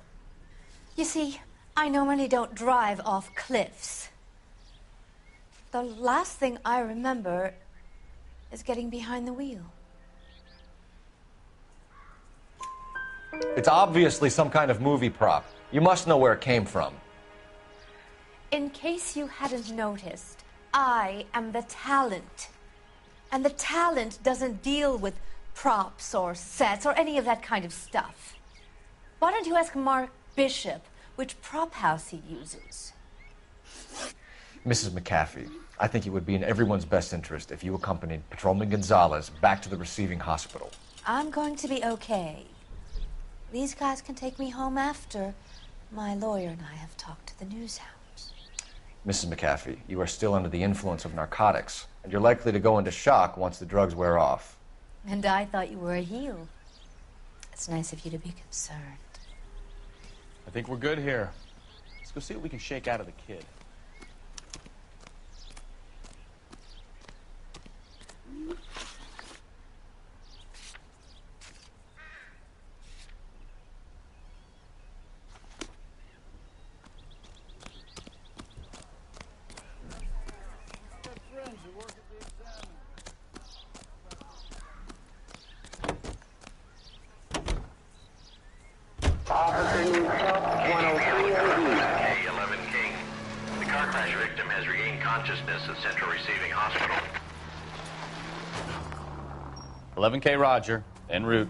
Speaker 22: You see, I normally don't drive off cliffs. The last thing I remember is getting behind the wheel.
Speaker 6: It's obviously some kind of movie prop. You must know where it came from.
Speaker 22: In case you hadn't noticed, I am the talent. And the talent doesn't deal with props or sets or any of that kind of stuff. Why don't you ask Mark Bishop which prop house he uses?
Speaker 6: Mrs. McAfee, I think it would be in everyone's best interest if you accompanied Patrolman Gonzalez back to the receiving hospital.
Speaker 22: I'm going to be okay. These guys can take me home after. My lawyer and I have talked to the news hounds.
Speaker 6: Mrs. McAfee, you are still under the influence of narcotics, and you're likely to go into shock once the drugs wear off.
Speaker 22: And I thought you were a heel. It's nice of you to be concerned.
Speaker 3: I think we're good here. Let's go see what we can shake out of the kid.
Speaker 16: The car crash victim has regained consciousness at Central Receiving Hospital.
Speaker 3: 11K Roger, en route.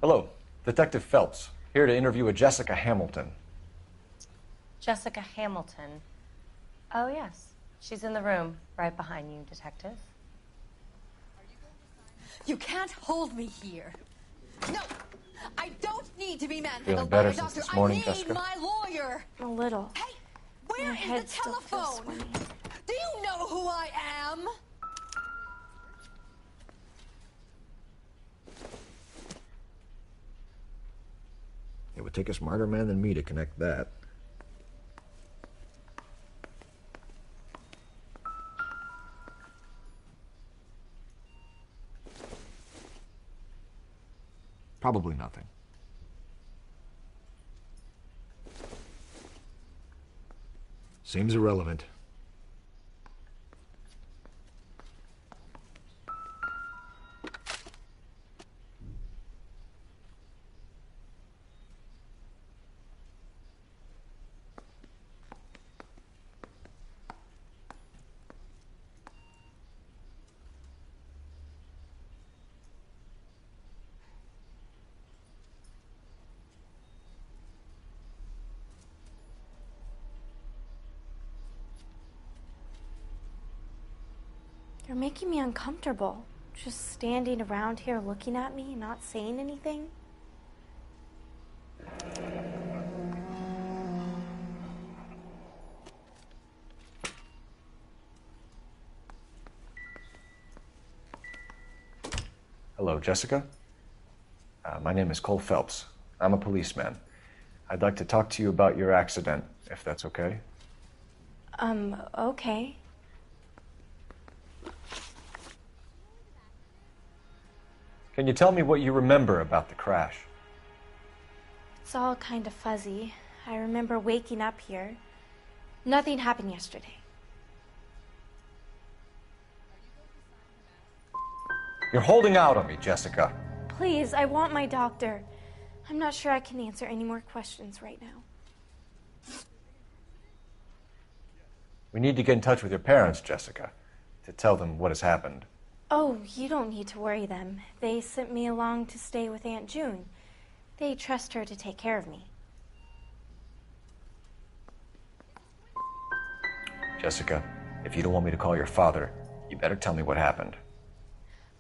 Speaker 6: Hello, Detective Phelps, here to interview a Jessica Hamilton.
Speaker 7: Jessica Hamilton. Oh, yes. She's in the room, right behind you, Detective.
Speaker 22: You can't hold me here. No, I don't need to be
Speaker 6: Feeling
Speaker 22: manhandled by
Speaker 6: better
Speaker 22: a
Speaker 6: since
Speaker 22: doctor.
Speaker 6: this morning,
Speaker 22: I need
Speaker 6: Jessica?
Speaker 22: my lawyer.
Speaker 7: A little.
Speaker 22: Hey, where
Speaker 7: My
Speaker 22: is
Speaker 7: head
Speaker 22: the
Speaker 7: still feels
Speaker 22: telephone?
Speaker 7: swimming.
Speaker 22: Do you know who I am?
Speaker 6: It would take a smarter man than me to connect that. Probably nothing. Seems irrelevant.
Speaker 7: You're making me uncomfortable. Just standing around here looking at me and not saying anything.
Speaker 6: Hello, Jessica. My name is Cole Phelps. I'm a policeman. I'd like to talk to you about your accident, if that's okay.
Speaker 7: Okay.
Speaker 6: Can you tell me what you remember about the crash?
Speaker 11: It's all kind of fuzzy. I remember waking up here. Nothing happened yesterday.
Speaker 6: You're holding out on me, Jessica.
Speaker 11: Please, I want my doctor. I'm not sure I can answer any more questions right now.
Speaker 6: We need to get in touch with your parents, Jessica, to tell them what has happened.
Speaker 11: Oh, you don't need to worry them. They sent me along to stay with Aunt June. They trust her to take care of me.
Speaker 6: Jessica, if you don't want me to call your father, you better tell me what happened.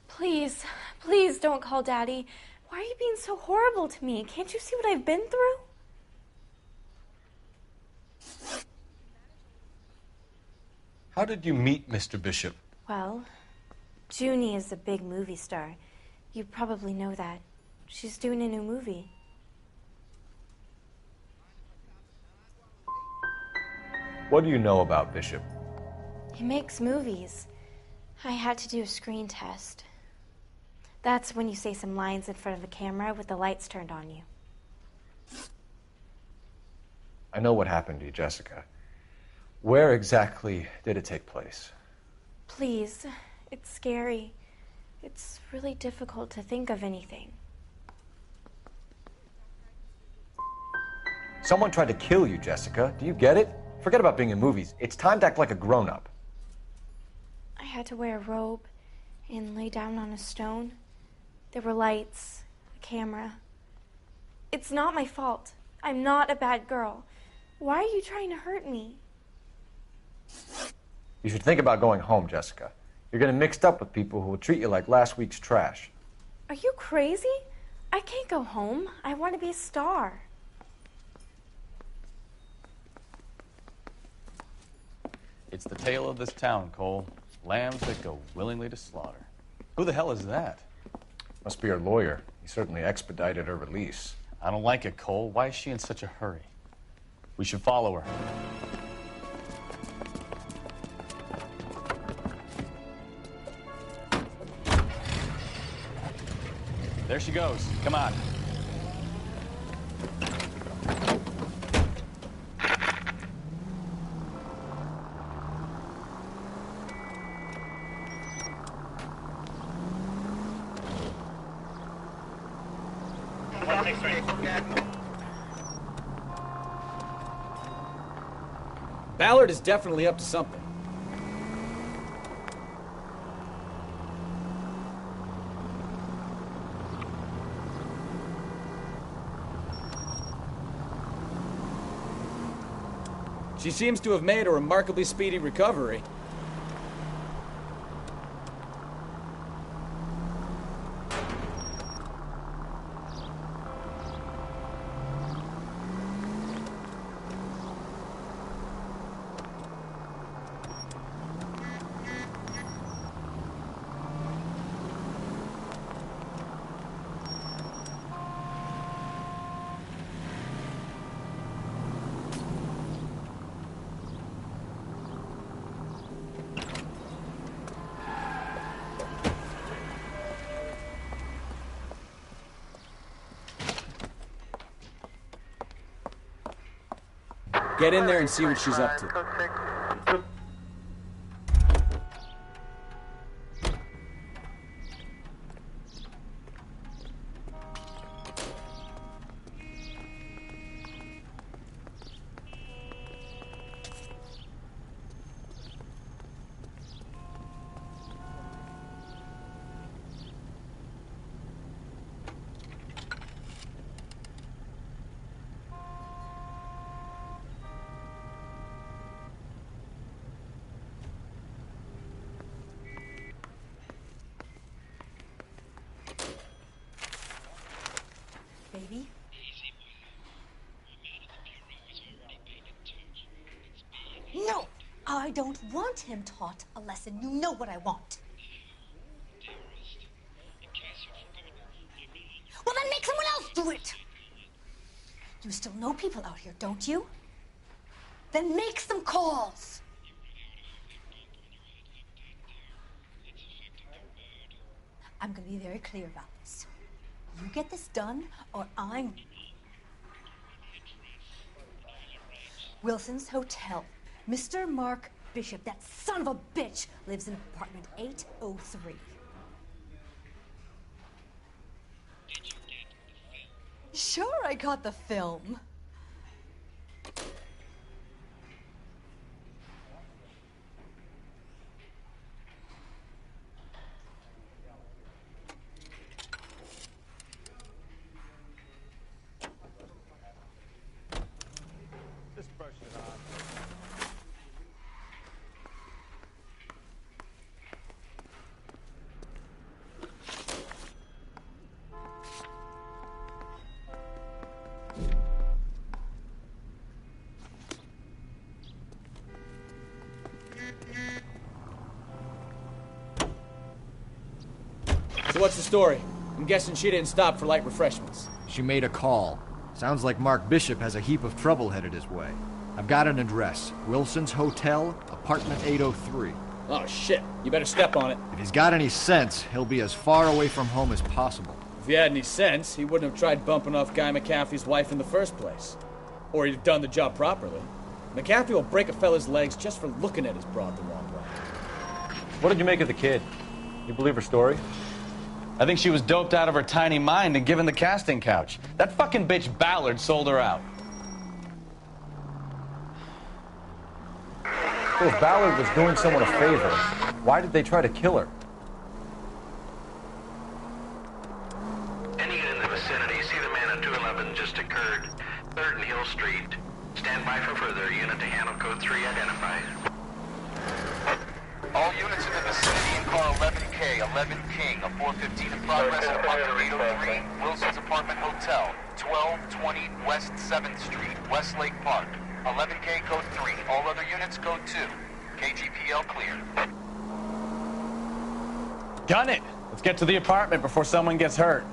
Speaker 11: Please, please don't call Daddy. Why are you being so horrible to me? Can't you see what I've been through?
Speaker 6: How did you meet Mr. Bishop?
Speaker 11: Well, Junie is a big movie star. You probably know that. She's doing a new movie.
Speaker 6: What do you know about Bishop?
Speaker 11: He makes movies. I had to do a screen test. That's when you say some lines in front of a camera with the lights turned on you.
Speaker 6: I know what happened to you, Jessica. Where exactly did it take place?
Speaker 11: Please, it's scary. It's really difficult to think of anything.
Speaker 6: Someone tried to kill you, Jessica. Do you get it? Forget about being in movies. It's time to act like a grown-up.
Speaker 11: I had to wear a robe and lay down on a stone. There were lights, a camera. It's not my fault. I'm not a bad girl. Why are you trying to hurt me?
Speaker 6: You should think about going home, Jessica. You're getting mixed up with people who will treat you like last week's trash.
Speaker 11: Are you crazy? I can't go home. I want to be a star.
Speaker 3: It's the tale of this town, Cole. Lambs that go willingly to slaughter. Who the hell is that?
Speaker 6: Must be her lawyer. He certainly expedited her release.
Speaker 3: I don't like it, Cole. Why is she in such a hurry? We should follow her. There she goes. Come on.
Speaker 5: Ballard is definitely up to something. She seems to have made a remarkably speedy recovery. Get in there and see what she's up to.
Speaker 22: Baby? No! I don't want him taught a lesson. You know what I want. Well, then make someone else do it! You still know people out here, don't you? Then make some calls! I'm gonna be very clear about this.
Speaker 12: You get this done, or I'm... Wilson's Hotel. Mr. Mark Bishop, that son of a bitch, lives in apartment 803. Sure, I got the film.
Speaker 15: Just brush it off.
Speaker 5: So what's the story? I'm guessing she didn't stop for light refreshments.
Speaker 1: She made a call. Sounds like Mark Bishop has a heap of trouble headed his way. I've got an address. Wilson's Hotel, apartment 803.
Speaker 5: Oh, shit. You better step on it.
Speaker 1: If he's got any sense, he'll be as far away from home as possible.
Speaker 5: If he had any sense, he wouldn't have tried bumping off Guy McAfee's wife in the first place. Or he'd have done the job properly. McAfee will break a fella's legs just for looking at his broad the wrong way.
Speaker 2: What did you make of the kid? You believe her story?
Speaker 3: I think she was doped out of her tiny mind and given the casting couch. That fucking bitch Ballard sold her out.
Speaker 2: So if Ballard was doing someone a favor, why did they try to kill her?
Speaker 16: Any unit in the vicinity, see the man on 211 just occurred. 3rd and Hill Street. Stand by for further. Unit to handle code 3 identified.
Speaker 14: All units in the vicinity in car 11K, 11 King, a 415 in progress at apartment 803, Wilson's Apartment Hotel, 1220 West 7th Street, Westlake Park. 11K code 3, all other units code 2. KGPL clear.
Speaker 3: Gun it! Let's get to the apartment before someone gets hurt.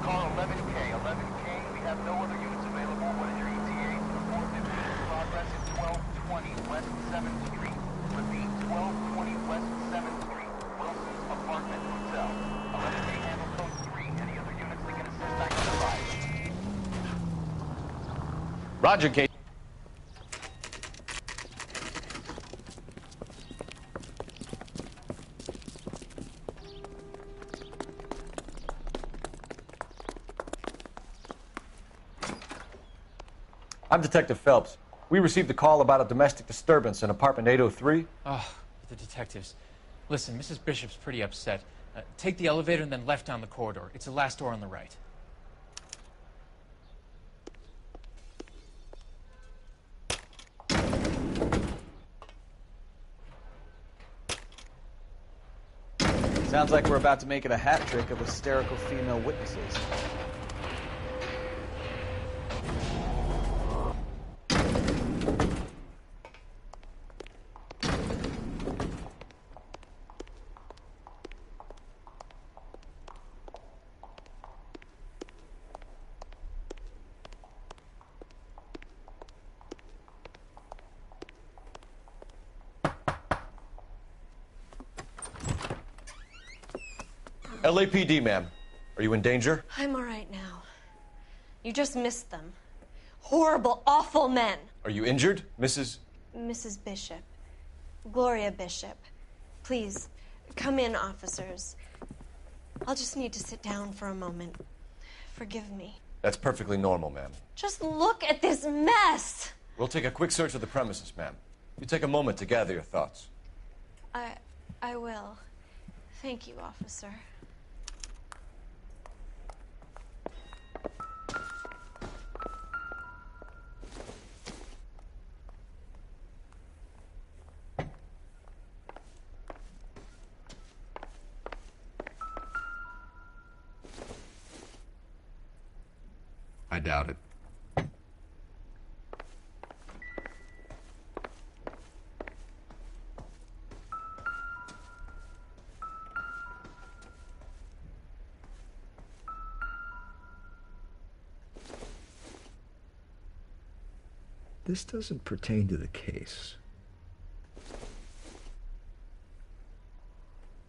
Speaker 14: Car 11K, 11 King, we have no other units available. What is your ETA? 415 in progress at 1220 West 7th Street. Repeat, 1220 West 7th Street, Wilson's Apartment Hotel. 11K handle code 3. Any other units that can assist identified.
Speaker 3: Roger, Kate.
Speaker 2: I'm Detective Phelps. We received a call about a domestic disturbance in apartment 803.
Speaker 23: Oh, the detectives. Listen, Mrs. Bishop's pretty upset. Take the elevator and then left down the corridor. It's the last door on the right.
Speaker 17: Sounds like we're about to make it a hat trick of hysterical female witnesses.
Speaker 2: LAPD, ma'am. Are you in danger?
Speaker 7: I'm all right now. You just missed them. Horrible, awful men.
Speaker 2: Are you injured, Mrs.?
Speaker 7: Mrs. Bishop. Gloria Bishop. Please, come in, officers. I'll just need to sit down for a moment. Forgive me.
Speaker 2: That's perfectly normal, ma'am.
Speaker 7: Just look at this mess!
Speaker 2: We'll take a quick search of the premises, ma'am. You take a moment to gather your thoughts.
Speaker 7: I will. Thank you, officer.
Speaker 6: I doubt it.
Speaker 2: This doesn't pertain to the case.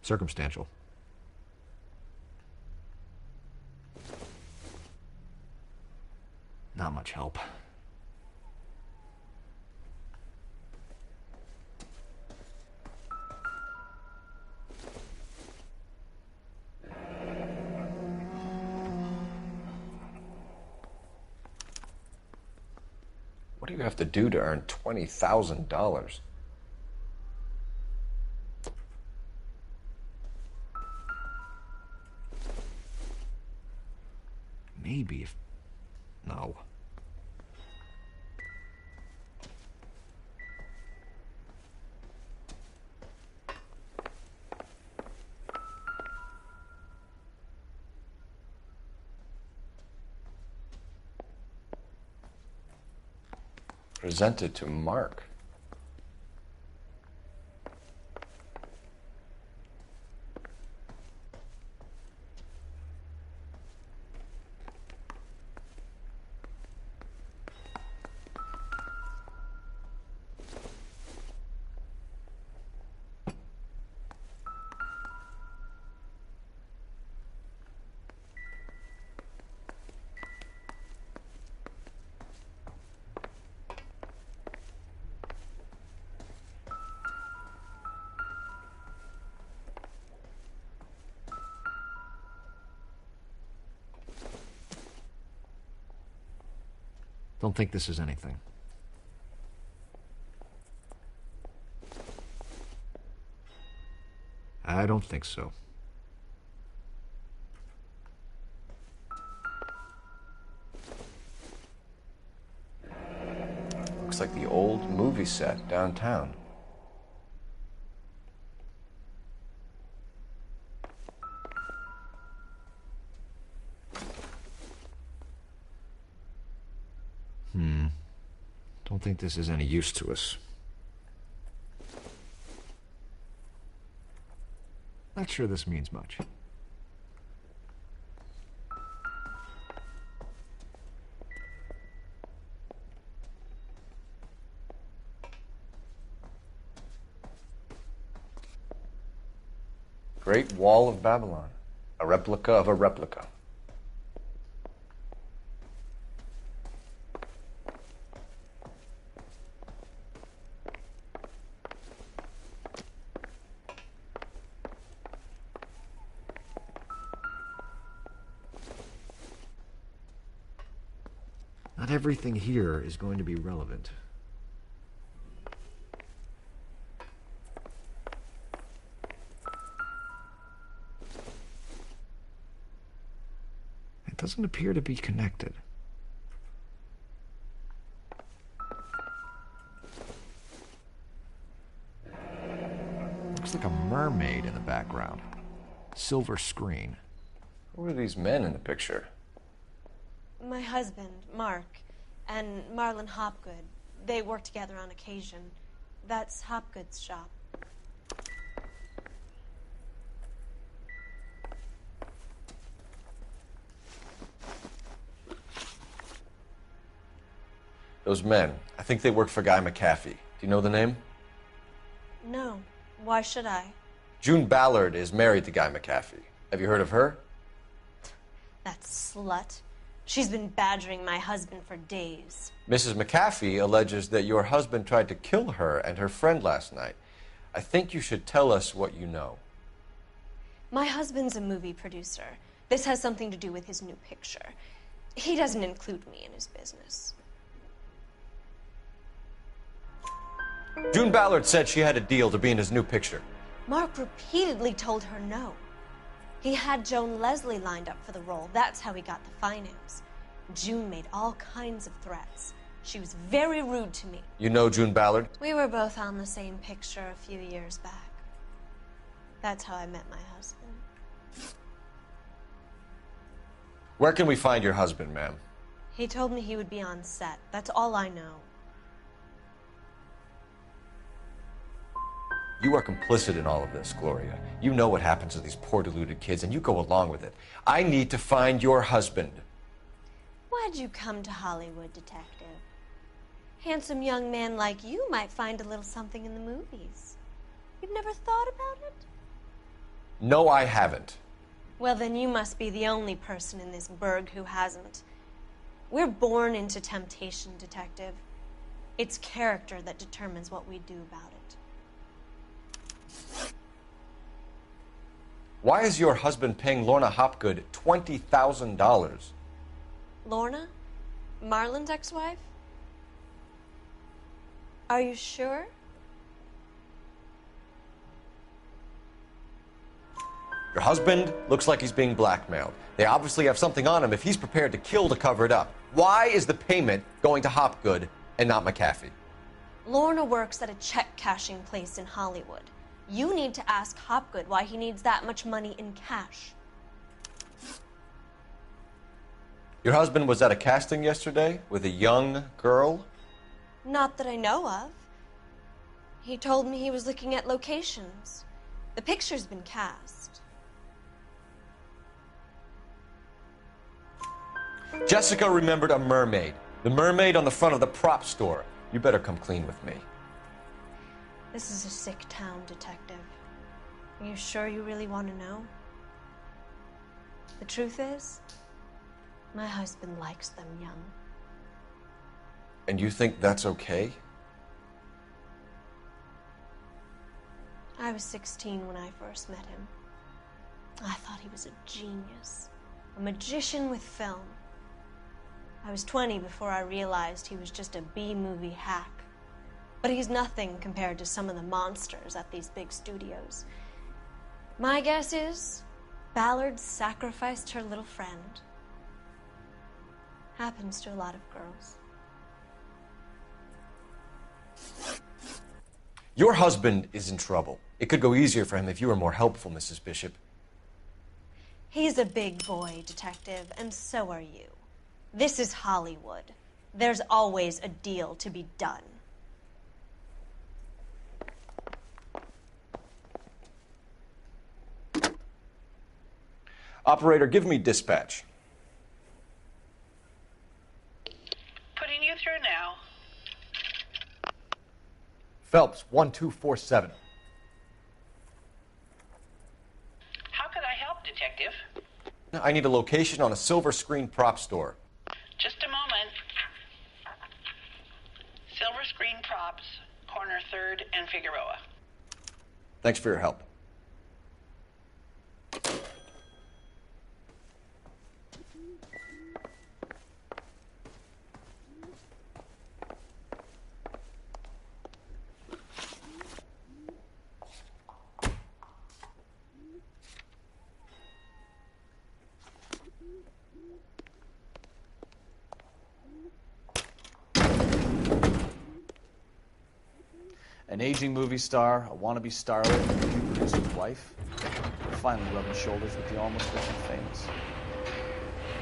Speaker 6: Circumstantial. Not much help. What do you have to do to earn $20,000? Maybe if... No. Presented to Mark. Don't think this is anything. I don't think so. Looks like the old movie set downtown. Don't think this is any use to us. Not sure this means much. Great Wall of Babylon. A replica of a replica. Not everything here is going to be relevant. It doesn't appear to be connected. Looks like a mermaid in the background. Silver screen. Who are these men in the picture?
Speaker 7: My husband, Mark, and Marlon Hopgood. They work together on occasion. That's Hopgood's shop.
Speaker 6: Those men, I think they work for Guy McAfee. Do you know the name?
Speaker 7: No. Why should I?
Speaker 6: June Ballard is married to Guy McAfee. Have you heard of her?
Speaker 7: That slut. She's been badgering my husband for days.
Speaker 6: Mrs. McAfee alleges that your husband tried to kill her and her friend last night. I think you should tell us what you know.
Speaker 7: My husband's a movie producer. This has something to do with his new picture. He doesn't include me in his business.
Speaker 6: June Ballard said she had a deal to be in his new picture.
Speaker 7: Mark repeatedly told her no. He had Joan Leslie lined up for the role. That's how he got the finance. June made all kinds of threats. She was very rude to me.
Speaker 6: You know June Ballard?
Speaker 7: We were both on the same picture a few years back. That's how I met my husband.
Speaker 6: Where can we find your husband, ma'am?
Speaker 7: He told me he would be on set. That's all I know.
Speaker 6: You are complicit in all of this, Gloria. You know what happens to these poor deluded kids, and you go along with it. I need to find your husband.
Speaker 7: Why'd you come to Hollywood, detective? Handsome young man like you might find a little something in the movies. You've never thought about it?
Speaker 6: No, I haven't.
Speaker 7: Well, then you must be the only person in this burg who hasn't. We're born into temptation, detective. It's character that determines what we do about it.
Speaker 6: Why is your husband paying Lorna Hopgood $20,000?
Speaker 7: Lorna? Marlon's ex-wife? Are you sure?
Speaker 6: Your husband looks like he's being blackmailed. They obviously have something on him if he's prepared to kill to cover it up. Why is the payment going to Hopgood and not McAfee?
Speaker 7: Lorna works at a check-cashing place in Hollywood. You need to ask Hopgood why he needs that much money in cash.
Speaker 6: Your husband was at a casting yesterday with a young girl?
Speaker 7: Not that I know of. He told me he was looking at locations. The picture's been cast.
Speaker 6: Jessica remembered a mermaid. The mermaid on the front of the prop store. You better come clean with me.
Speaker 7: This is a sick town, detective. Are you sure you really want to know? The truth is, my husband likes them young.
Speaker 6: And you think that's okay?
Speaker 7: I was 16 when I first met him. I thought he was a genius, a magician with film. I was 20 before I realized he was just a B-movie hack. But he's nothing compared to some of the monsters at these big studios. My guess is Ballard sacrificed her little friend. Happens to a lot of girls.
Speaker 6: Your husband is in trouble. It could go easier for him if you were more helpful, Mrs. Bishop.
Speaker 7: He's a big boy, detective, and so are you. This is Hollywood. There's always a deal to be done.
Speaker 6: Operator, give me dispatch.
Speaker 8: Putting you through now.
Speaker 6: Phelps, 1247.
Speaker 8: How could I help, Detective?
Speaker 6: I need a location on a silver screen prop store.
Speaker 8: Just a moment. Silver Screen Props, corner 3rd and Figueroa.
Speaker 6: Thanks for your help.
Speaker 5: An aging movie star, a wannabe starlet, and a new producer's wife. They're finally rubbing shoulders with the almost rich and famous.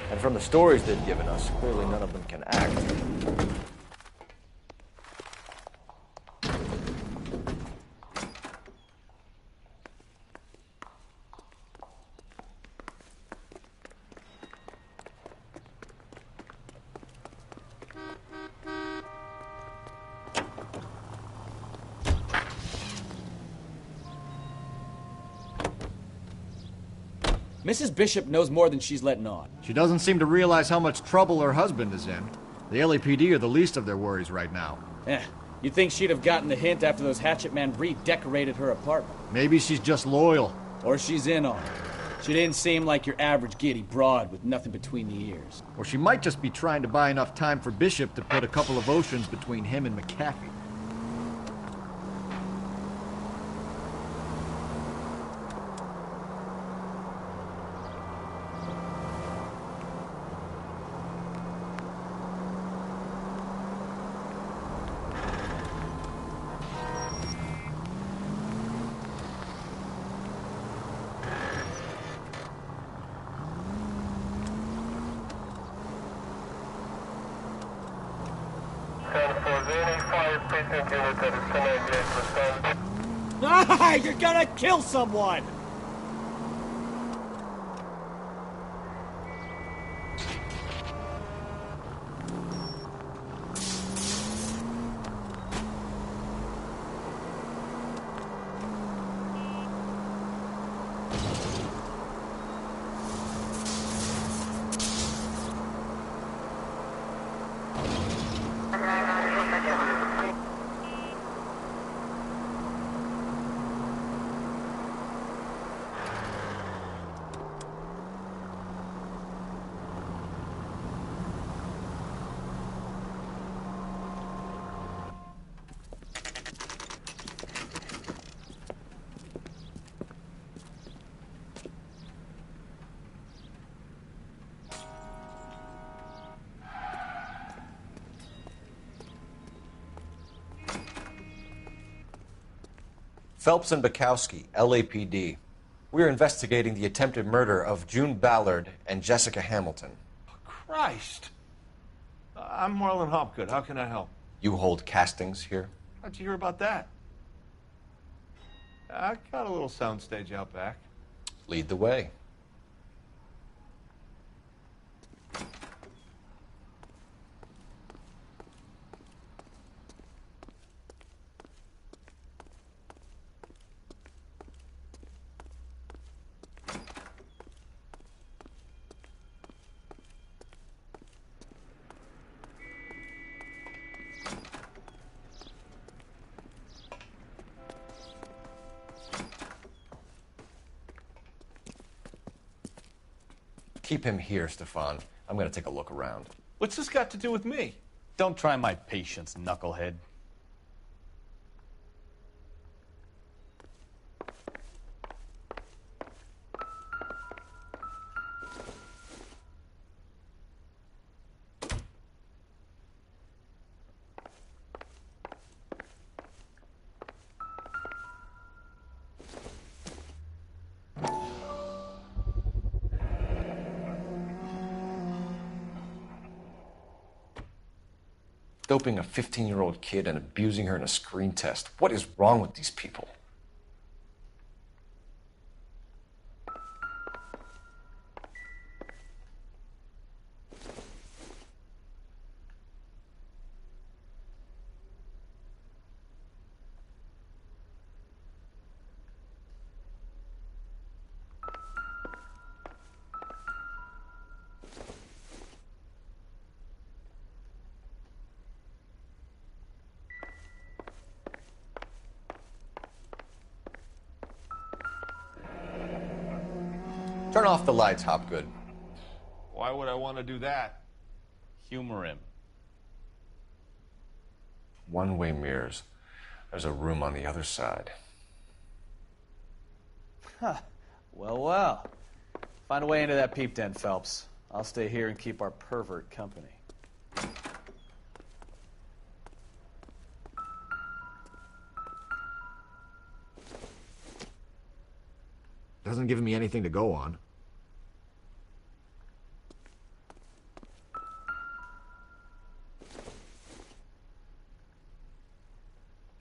Speaker 6: And from the stories they've given us, clearly none of them can act.
Speaker 5: Mrs. Bishop knows more than she's letting on.
Speaker 1: She doesn't seem to realize how much trouble her husband is in. The LAPD are the least of their worries right now.
Speaker 5: You'd think she'd have gotten the hint after those hatchet men redecorated her apartment.
Speaker 1: Maybe she's just loyal.
Speaker 5: Or she's in on it. She didn't seem like your average giddy broad with nothing between the ears.
Speaker 1: Or she might just be trying to buy enough time for Bishop to put a couple of oceans between him and McAfee. Ah, you're gonna kill someone!
Speaker 2: Phelps and Bukowski, LAPD. We are investigating the attempted murder of June Ballard and Jessica Hamilton.
Speaker 9: Christ! I'm Marlon Hopgood. How can I help?
Speaker 2: You hold castings here?
Speaker 9: How'd you hear about that? I got a little soundstage out back.
Speaker 2: Lead the way. Keep him here, Stefan. I'm going to take a look around.
Speaker 9: What's this got to do with me?
Speaker 3: Don't try my patience, knucklehead.
Speaker 2: Doping a 15-year-old kid and abusing her in a screen test. What is wrong with these people? Turn off the lights, Hopgood.
Speaker 9: Why would I want to do that?
Speaker 3: Humor him.
Speaker 2: One-way mirrors. There's a room on the other side.
Speaker 5: Huh. Well, well. Find a way into that peep den, Phelps. I'll stay here and keep our pervert company.
Speaker 1: Doesn't give me anything to go on.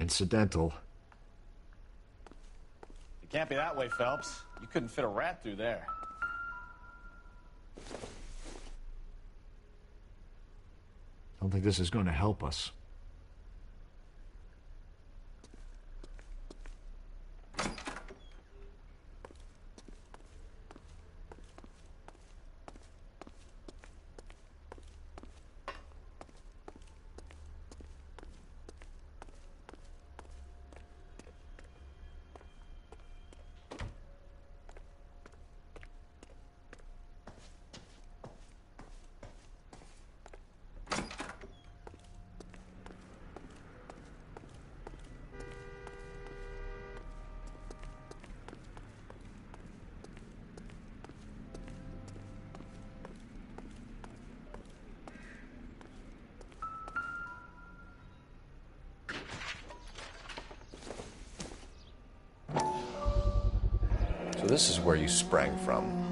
Speaker 1: Incidental.
Speaker 3: It can't be that way, Phelps. You couldn't fit a rat through there.
Speaker 1: Don't think this is going to help us.
Speaker 2: So this is where you sprang from.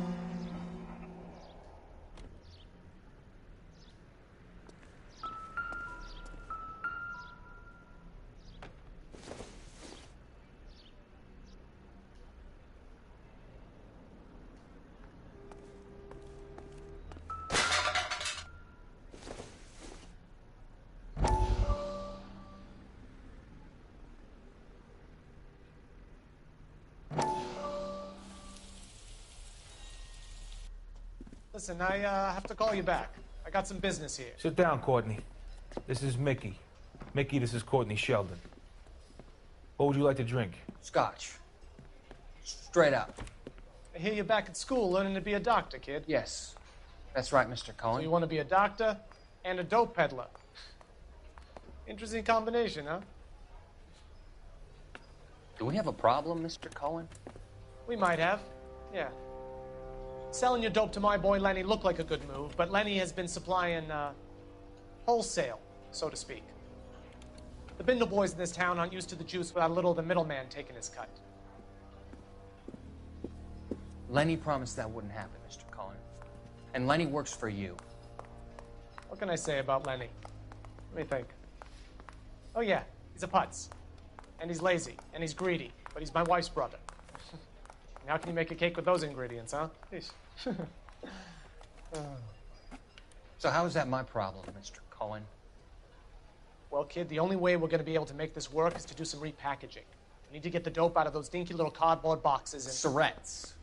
Speaker 10: Listen, I have to call you back. I got some business here.
Speaker 9: Sit down, Courtney. This is Mickey. Mickey, this is Courtney Sheldon. What would you like to drink?
Speaker 20: Scotch. Straight up.
Speaker 10: I hear you're back at school learning to be a doctor, kid.
Speaker 20: Yes. That's right, Mr. Cullen.
Speaker 10: So you want to be a doctor and a dope peddler. Interesting combination, huh?
Speaker 20: Do we have a problem, Mr. Cullen?
Speaker 10: We might have, yeah. Selling your dope to my boy Lenny looked like a good move, but Lenny has been supplying, wholesale, so to speak. The Bindle boys in this town aren't used to the juice without a little of the middleman taking his cut.
Speaker 20: Lenny promised that wouldn't happen, Mr. Cullen. And Lenny works for you.
Speaker 10: What can I say about Lenny? Let me think. Oh yeah, he's a putz. And he's lazy, and he's greedy, but he's my wife's brother. And how can you make a cake with those ingredients, huh?
Speaker 20: So how is that my problem, Mr. Cullen?
Speaker 10: Well, kid, the only way we're going to be able to make this work is to do some repackaging. We need to get the dope out of those dinky little cardboard boxes and...
Speaker 20: Syrettes.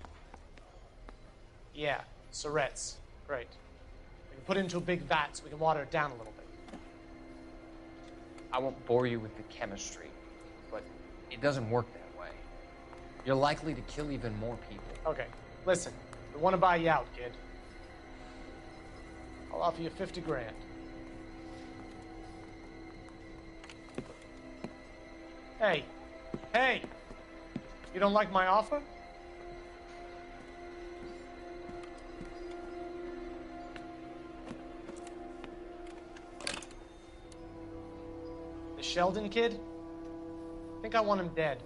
Speaker 10: Yeah, syrettes. Great. We can put it into a big vat so we can water it down a little bit.
Speaker 20: I won't bore you with the chemistry, but it doesn't work that way. You're likely to kill even more people.
Speaker 10: Okay, listen. We want to buy you out, kid. I'll offer you 50 grand. Hey. Hey! You don't like my offer? The Sheldon kid? I think I want him dead.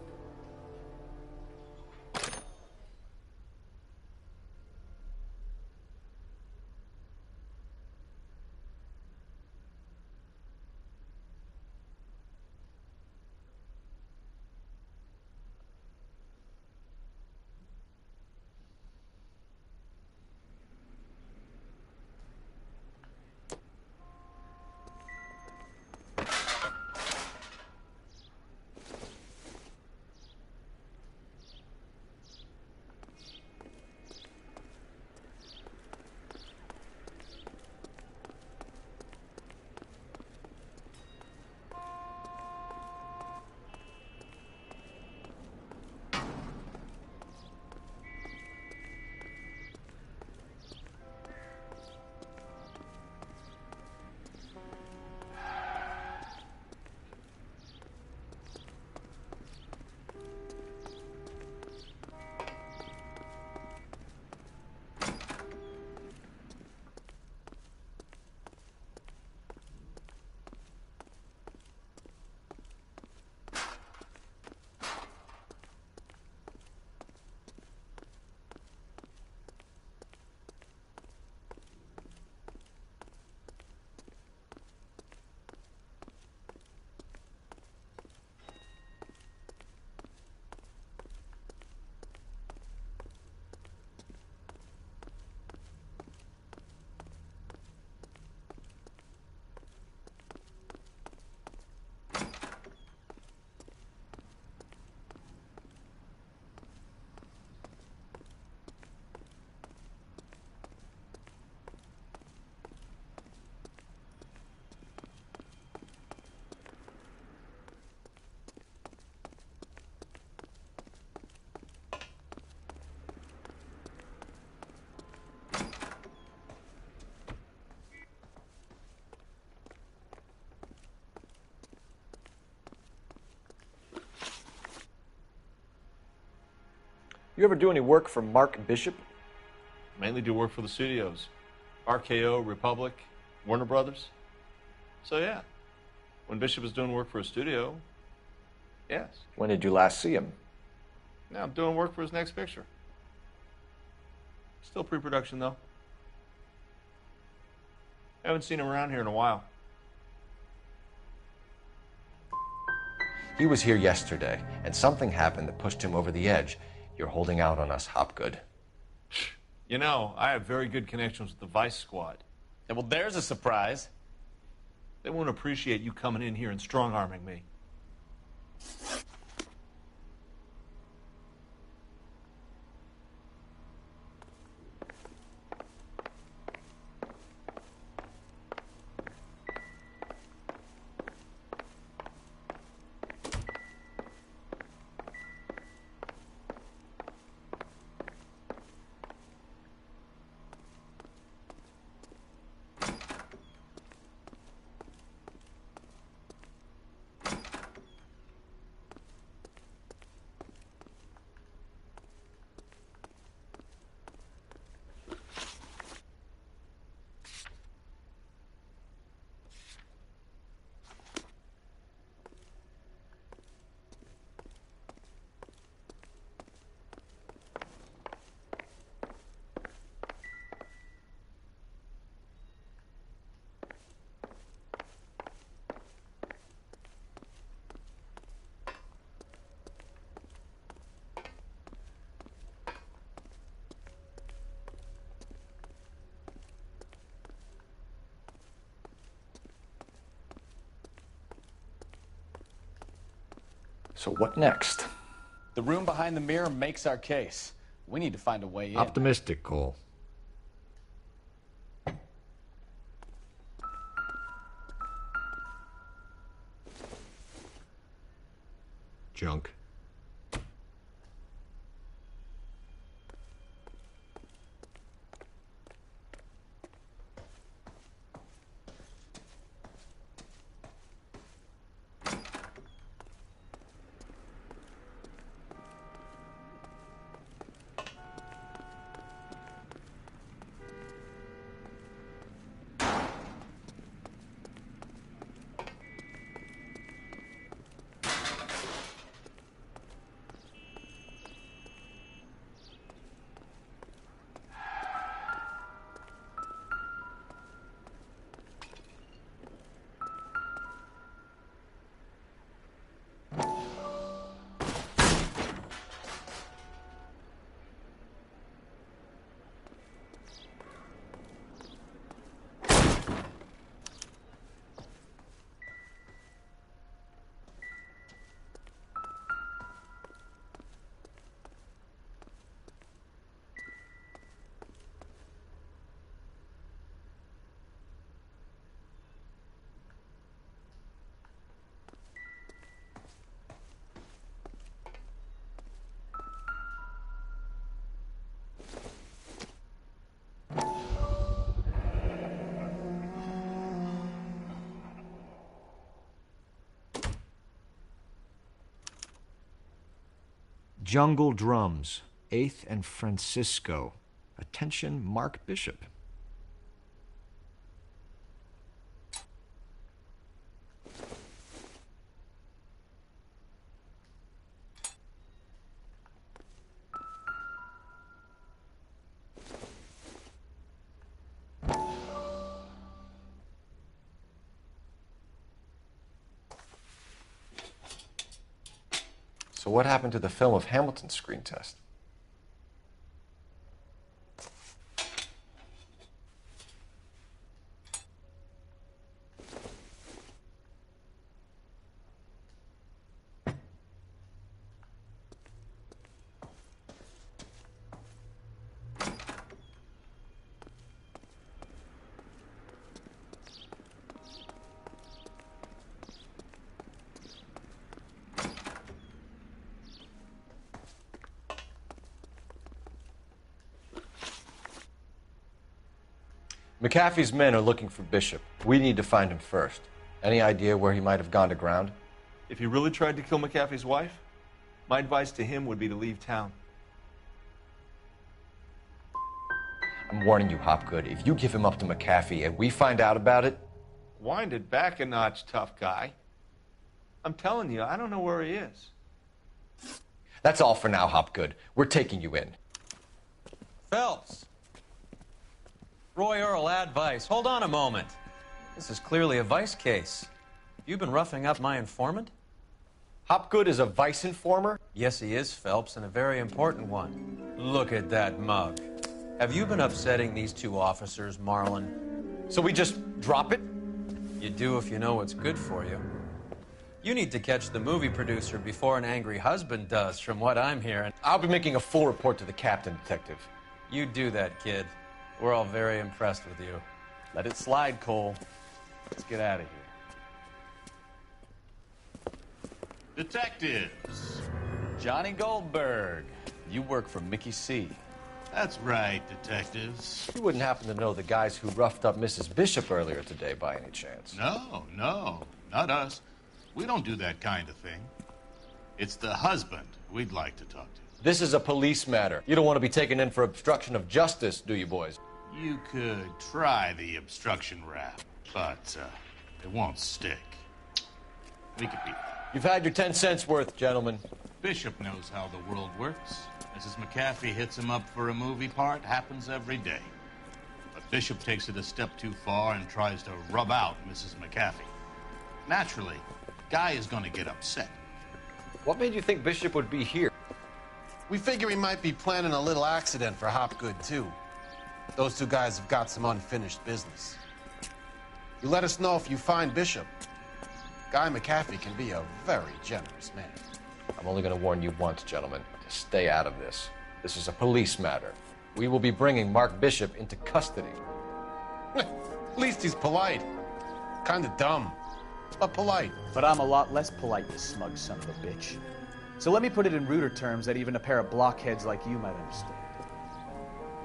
Speaker 2: You ever do any work for Mark Bishop?
Speaker 9: Mainly do work for the studios. RKO, Republic, Warner Brothers. So yeah, when Bishop is doing work for a studio, yes.
Speaker 2: When did you last see him?
Speaker 9: Now I'm doing work for his next picture. Still pre-production though. Haven't seen him around here in a while.
Speaker 6: He was here yesterday, and something happened that pushed him over the edge. You're holding out on us, Hopgood.
Speaker 9: You know, I have very good connections with the Vice Squad.
Speaker 3: Yeah, well, there's a surprise.
Speaker 9: They won't appreciate you coming in here and strong-arming me.
Speaker 6: So what next?
Speaker 3: The room behind the mirror makes our case. We need to find a way in.
Speaker 1: Optimistic, Cole. Junk. Jungle Drums, 8th and Francisco. Attention, Mark Bishop.
Speaker 6: So what happened to the film of Hamilton's screen test? McAfee's men are looking for Bishop. We need to find him first. Any idea where he might have gone to ground?
Speaker 9: If he really tried to kill McAfee's wife, my advice to him would be to leave town.
Speaker 6: I'm warning you, Hopgood. If you give him up to McAfee and we find out about it...
Speaker 9: Wind it back a notch, tough guy. I'm telling you, I don't know where he is.
Speaker 6: That's all for now, Hopgood. We're taking you in.
Speaker 4: Phelps! Roy Earl, advice. Hold on a moment. This is clearly a vice case. You've been roughing up my informant?
Speaker 6: Hopgood is a vice informer?
Speaker 4: Yes, he is, Phelps, and a very important one. Look at that mug. Have you been upsetting these two officers, Marlon?
Speaker 6: So we just drop it?
Speaker 4: You do if you know what's good for you. You need to catch the movie producer before an angry husband does, from what I'm hearing.
Speaker 6: I'll be making a full report to the captain, Detective.
Speaker 4: You do that, kid. We're all very impressed with you.
Speaker 3: Let it slide, Cole. Let's get out of here.
Speaker 13: Detectives.
Speaker 3: Johnny Goldberg. You work for Mickey C.
Speaker 13: That's right, detectives.
Speaker 6: You wouldn't happen to know the guys who roughed up Mrs. Bishop earlier today by any chance?
Speaker 13: No, not us. We don't do that kind of thing. It's the husband we'd like to talk to.
Speaker 6: This is a police matter. You don't want to be taken in for obstruction of justice, do you, boys?
Speaker 13: You could try the obstruction rap, but it won't stick. We could beat that.
Speaker 6: You've had your 10 cents worth, gentlemen.
Speaker 13: Bishop knows how the world works. Mrs. McAfee hits him up for a movie part. Happens every day. But Bishop takes it a step too far and tries to rub out Mrs. McAfee. Naturally, Guy is going to get upset.
Speaker 6: What made you think Bishop would be here?
Speaker 18: We figure he might be planning a little accident for Hopgood, too. Those two guys have got some unfinished business. You let us know if you find Bishop. Guy McAfee can be a very generous man.
Speaker 6: I'm only going to warn you once, gentlemen, to stay out of this. This is a police matter. We will be bringing Mark Bishop into custody.
Speaker 18: At least he's polite. Kinda dumb, but polite.
Speaker 5: But I'm a lot less polite, you smug son of a bitch. So let me put it in ruder terms that even a pair of blockheads like you might understand.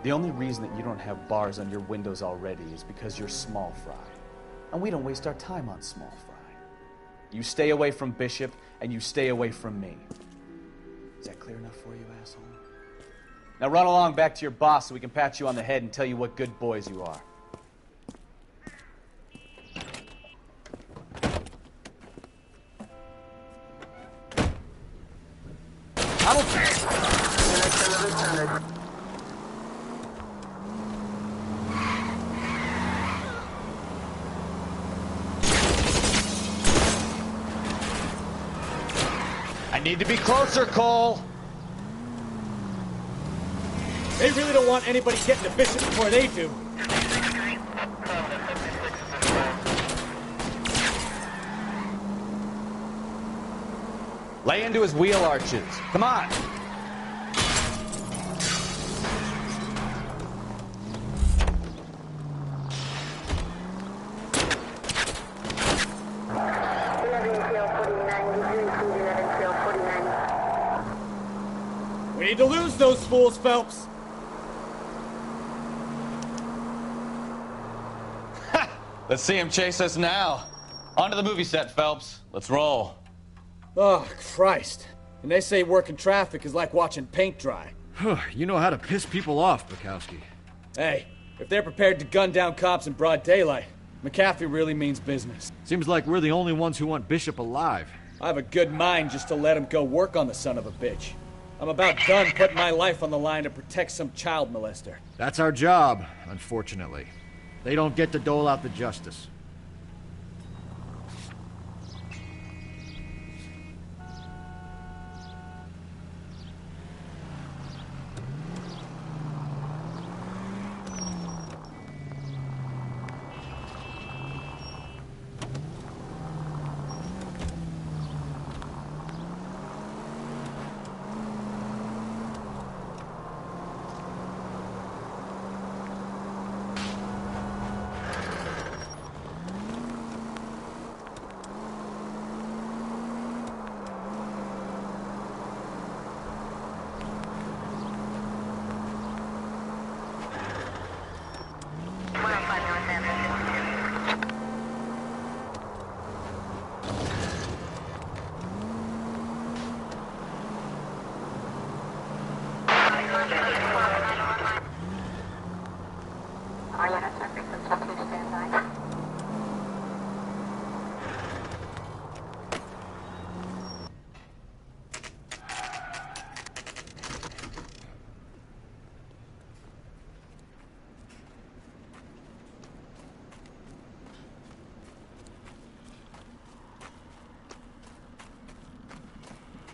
Speaker 5: The only reason that you don't have bars on your windows already is because you're small fry. And we don't waste our time on small fry. You stay away from Bishop, and you stay away from me. Is that clear enough for you, asshole? Now run along back to your boss so we can pat you on the head and tell you what good boys you are.
Speaker 17: I need to be closer, Cole.
Speaker 5: They really don't want anybody getting to Bishop before they do.
Speaker 17: Lay into his wheel arches. Come on.
Speaker 5: We need to lose those fools, Phelps.
Speaker 3: Let's see him chase us now. Onto the movie set, Phelps. Let's roll.
Speaker 5: Oh, Christ. And they say working traffic is like watching paint dry.
Speaker 1: You know how to piss people off, Bukowski.
Speaker 5: Hey, if they're prepared to gun down cops in broad daylight, McAfee really means business.
Speaker 1: Seems like we're the only ones who want Bishop alive.
Speaker 5: I have a good mind just to let him go work on the son of a bitch. I'm about done putting my life on the line to protect some child molester.
Speaker 1: That's our job, unfortunately. They don't get to dole out the justice.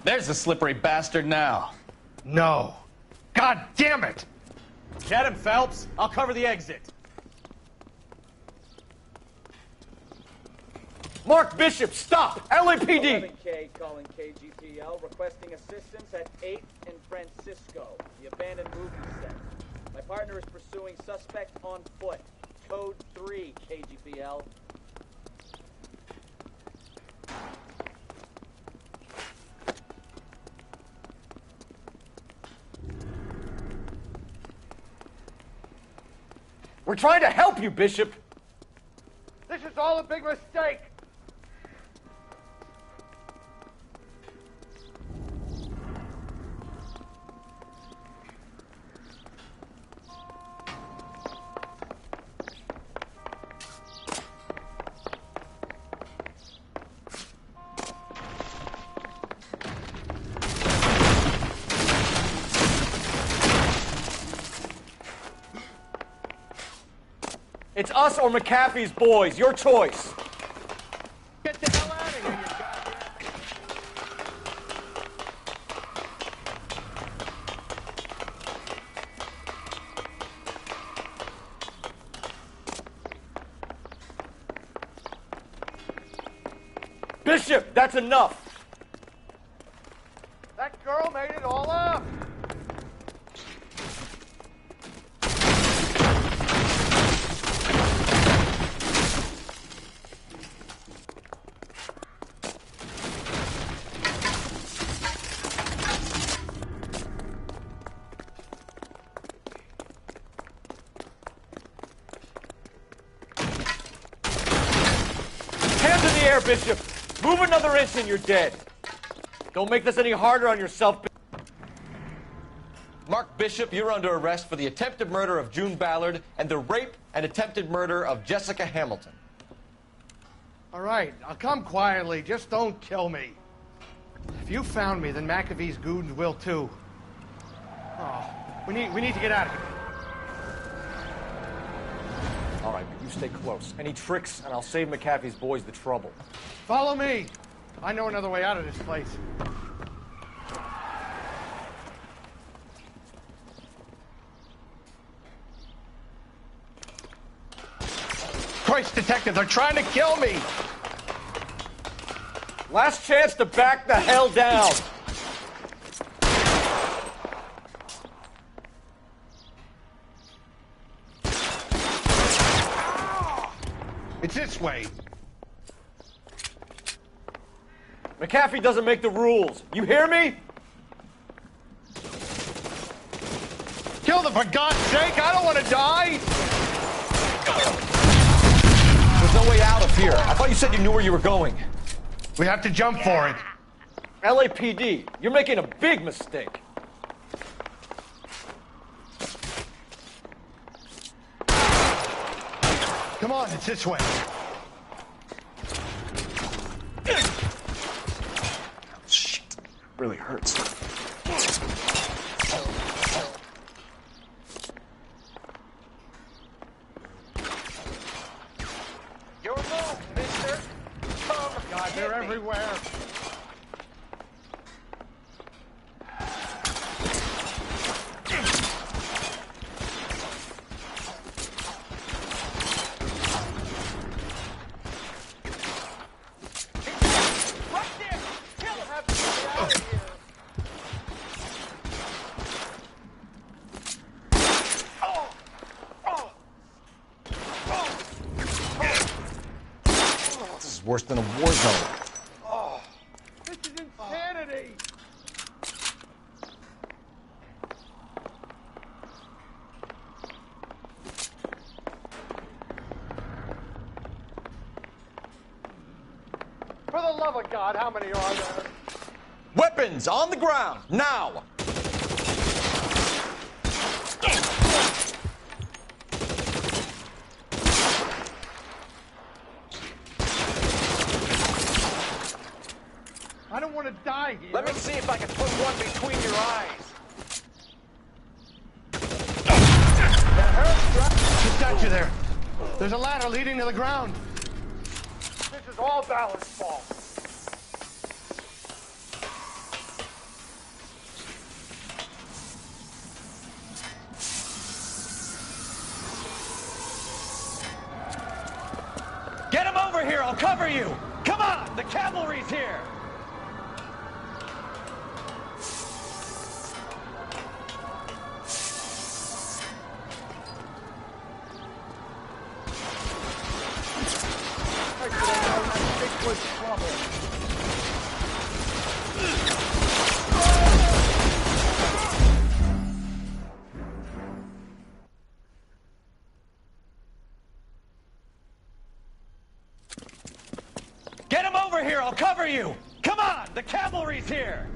Speaker 3: There's the slippery bastard now.
Speaker 17: No. God damn it!
Speaker 5: Get him, Phelps. I'll cover the exit.
Speaker 2: Mark Bishop, stop! LAPD!
Speaker 5: 11K calling KGPL, requesting assistance at 8th and Francisco, the abandoned movie set. My partner is pursuing suspect on foot. Code 3, KGPL.
Speaker 2: We're trying to help you, Bishop! This is all a big mistake! It's us or McAfee's boys. Your choice.
Speaker 17: Get the hell out of here, you
Speaker 2: Bishop, that's enough.
Speaker 11: That girl made it all up.
Speaker 2: Hands in the air, Bishop! Move another inch and you're dead. Don't make this any harder on yourself. Mark Bishop, you're under arrest for the attempted murder of June Ballard and the rape and attempted murder of Jessica Hamilton.
Speaker 11: All right, I'll come quietly. Just don't kill me. If you found me, then McAfee's goons will too. Oh, we need to get out of here.
Speaker 2: All right, but you stay close. Any tricks, and I'll save McAfee's boys the trouble.
Speaker 11: Follow me. I know another way out of this place. Christ, detective, they're trying to kill me.
Speaker 2: Last chance to back the hell down.
Speaker 11: It's this way.
Speaker 2: McAfee doesn't make the rules. You hear me?
Speaker 11: Kill them, for God's sake! I don't want to die!
Speaker 2: There's no way out of here. I thought you said you knew where you were going.
Speaker 11: We have to jump for it.
Speaker 2: LAPD, you're making a big mistake.
Speaker 11: Come on, it's this way.
Speaker 2: Shit. Really hurts.
Speaker 11: Your move, mister. Oh, God, they're everywhere.
Speaker 2: Worse than a war zone.
Speaker 11: Oh, this is insanity. For the love of God, how many are there?
Speaker 2: Weapons on the ground, now!
Speaker 11: I don't want to die here.
Speaker 2: Let me see if I can put one between your eyes.
Speaker 11: She's got you there. There's a ladder leading to the ground. This is all Ballard's fault.
Speaker 2: Get him over here, I'll cover you! Come on, the cavalry's here! Get him over here, I'll cover you! Come on, the cavalry's here!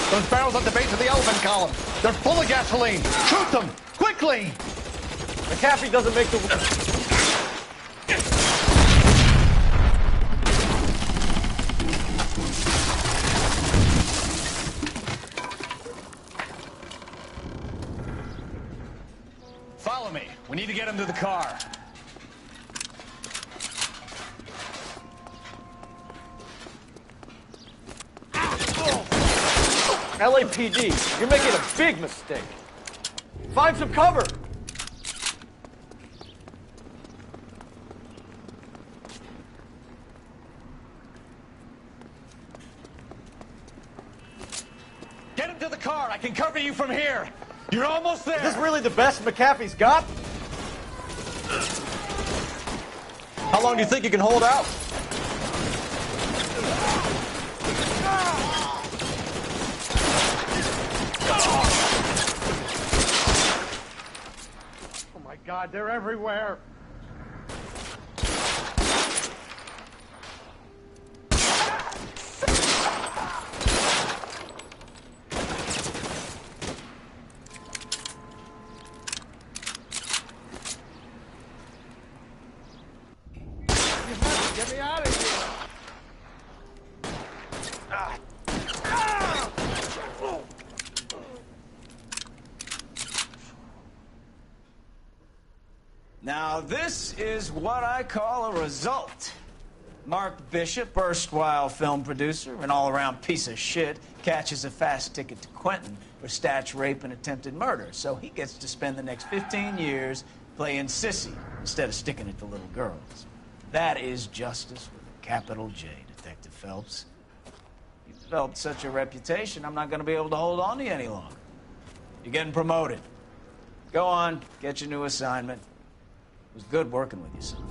Speaker 11: Those barrels at the base of the elephant column. They're full of gasoline. Shoot them! Quickly!
Speaker 2: McAfee doesn't make the...
Speaker 3: Follow me. We need to get him to the car.
Speaker 2: LAPD, you're making a big mistake. Find some cover.
Speaker 17: Get him to the car. I can cover you from here. You're almost there.
Speaker 2: Is this really the best McAfee's got? How long do you think you can hold out?
Speaker 11: Oh my God, they're everywhere. Get me out of here!
Speaker 17: Now, this is what I call a result. Mark Bishop, erstwhile film producer, an all-around piece of shit, catches a fast ticket to Quentin for statch rape and attempted murder, so he gets to spend the next 15 years playing sissy instead of sticking it to little girls. That is justice with a capital J, Detective Phelps. You've developed such a reputation, I'm not going to be able to hold on to you any longer. You're getting promoted. Go on, get your new assignment. It was good working with you, son.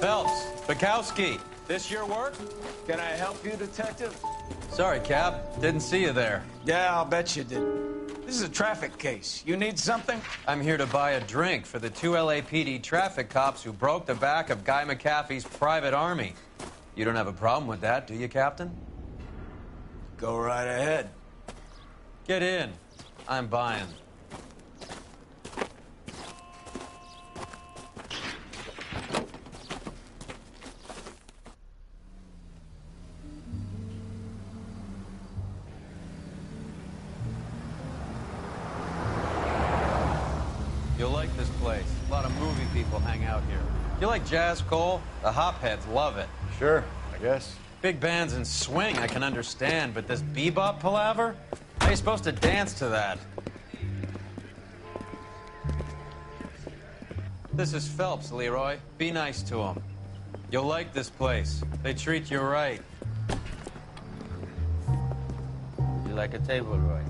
Speaker 19: Phelps, Bukowski,
Speaker 17: This your work? Can I help you, Detective?
Speaker 19: sorry, Cap. Didn't see you there.
Speaker 17: Yeah, I'll bet you did. This is a traffic case. You need something?
Speaker 19: I'm here to buy a drink for the 2 LAPD traffic cops who broke the back of Guy McAfee's private army. You don't have a problem with that, do you, Captain?
Speaker 17: Go right ahead.
Speaker 19: Get in. I'm buying. You'll like this place. A lot of movie people hang out here. You like jazz, Cole? The hopheads love it.
Speaker 2: Sure, I guess.
Speaker 19: Big bands and swing, I can understand, but this bebop palaver? How are you supposed to dance to that? This is Phelps, Leroy. Be nice to him. You'll like this place. They treat you right.
Speaker 21: You like a table, Roy?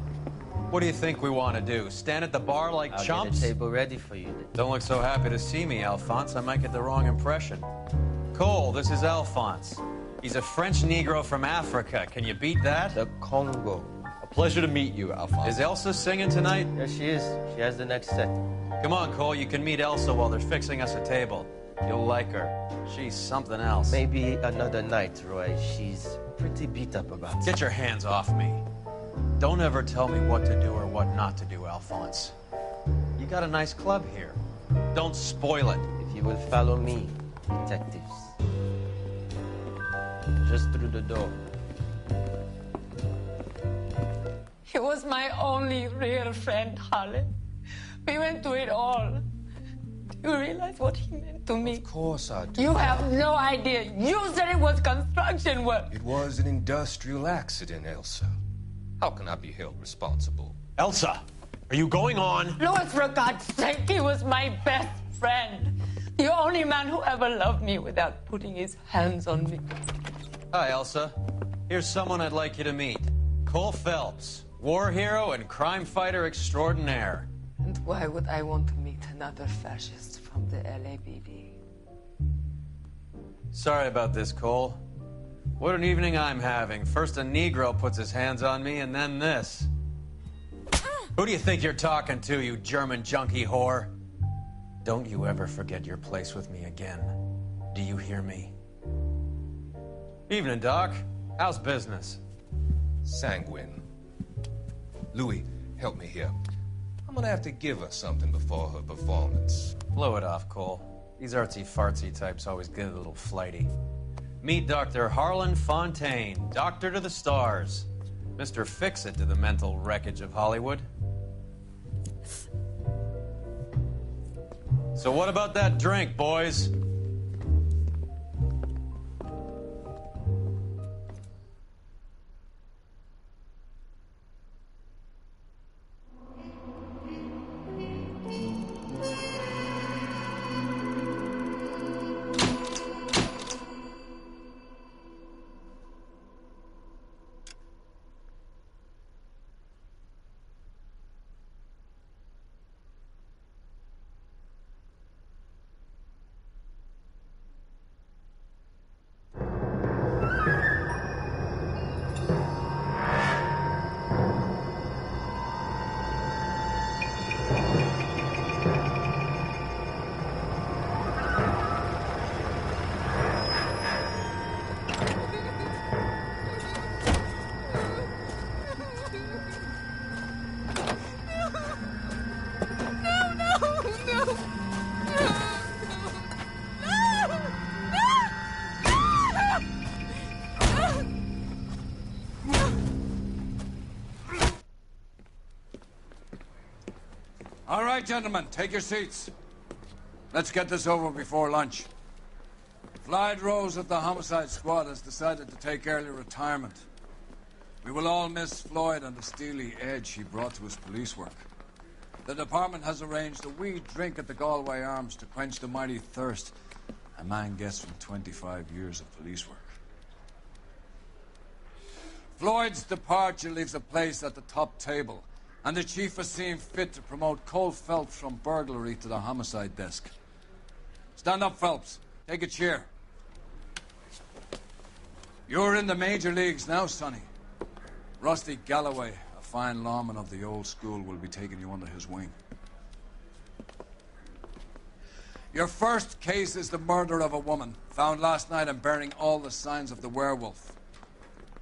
Speaker 19: What do you think we want to do? Stand at the bar like
Speaker 21: I'll
Speaker 19: chumps?
Speaker 21: get a table ready for you.
Speaker 19: Don't look so happy to see me, Alphonse. I might get the wrong impression. Cole, this is Alphonse. He's a French Negro from Africa. Can you beat that?
Speaker 21: The Congo.
Speaker 2: A pleasure to meet you, Alphonse.
Speaker 19: Is Elsa singing tonight?
Speaker 21: Yes, she is. She has the next set.
Speaker 19: Come on, Cole. You can meet Elsa while they're fixing us a table. You'll like her. She's something else.
Speaker 21: Maybe another night, Roy. She's pretty beat up about it.
Speaker 19: Get your hands off me. Don't ever tell me what to do or what not to do, Alphonse. You got a nice club here. Don't spoil it.
Speaker 21: If you will follow me, detectives. Just through the door.
Speaker 22: He was my only real friend, Harlan. We went through it all. Do you realize what he meant to me?
Speaker 24: Of course I do.
Speaker 22: You have no idea. You said it was construction work.
Speaker 24: It was an industrial accident, Elsa. How can I be held responsible?
Speaker 17: Elsa, are you going on?
Speaker 22: Louis, for God's sake, he was my best friend. The only man who ever loved me without putting his hands on me.
Speaker 19: Hi, Elsa. Here's someone I'd like you to meet. Cole Phelps, war hero and crime fighter extraordinaire.
Speaker 22: And why would I want to meet another fascist from the LAPD?
Speaker 19: Sorry about this, Cole. What an evening I'm having. First a Negro puts his hands on me, and then this. Who do you think you're talking to, you German junkie whore? Don't you ever forget your place with me again. Do you hear me? Evening, Doc. How's business?
Speaker 24: Sanguine. Louis, help me here. I'm gonna have to give her something before her performance.
Speaker 19: Blow it off, Cole. These artsy-fartsy types always get a little flighty. Meet Dr. Harlan Fontaine, doctor to the stars. Mr. Fix-It to the mental wreckage of Hollywood. So what about that drink, boys?
Speaker 12: All right, gentlemen, take your seats. Let's get this over before lunch. Floyd Rose at the homicide squad has decided to take early retirement. We will all miss Floyd and the steely edge he brought to his police work. The department has arranged a wee drink at the Galway Arms to quench the mighty thirst a man gets from 25 years of police work. Floyd's departure leaves a place at the top table, and the chief has seen fit to promote Cole Phelps from burglary to the homicide desk. Stand up, Phelps. Take a chair. You're in the major leagues now, Sonny. Rusty Galloway, a fine lawman of the old school, will be taking you under his wing. Your first case is the murder of a woman, found last night and bearing all the signs of the werewolf.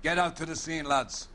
Speaker 12: Get out to the scene, lads.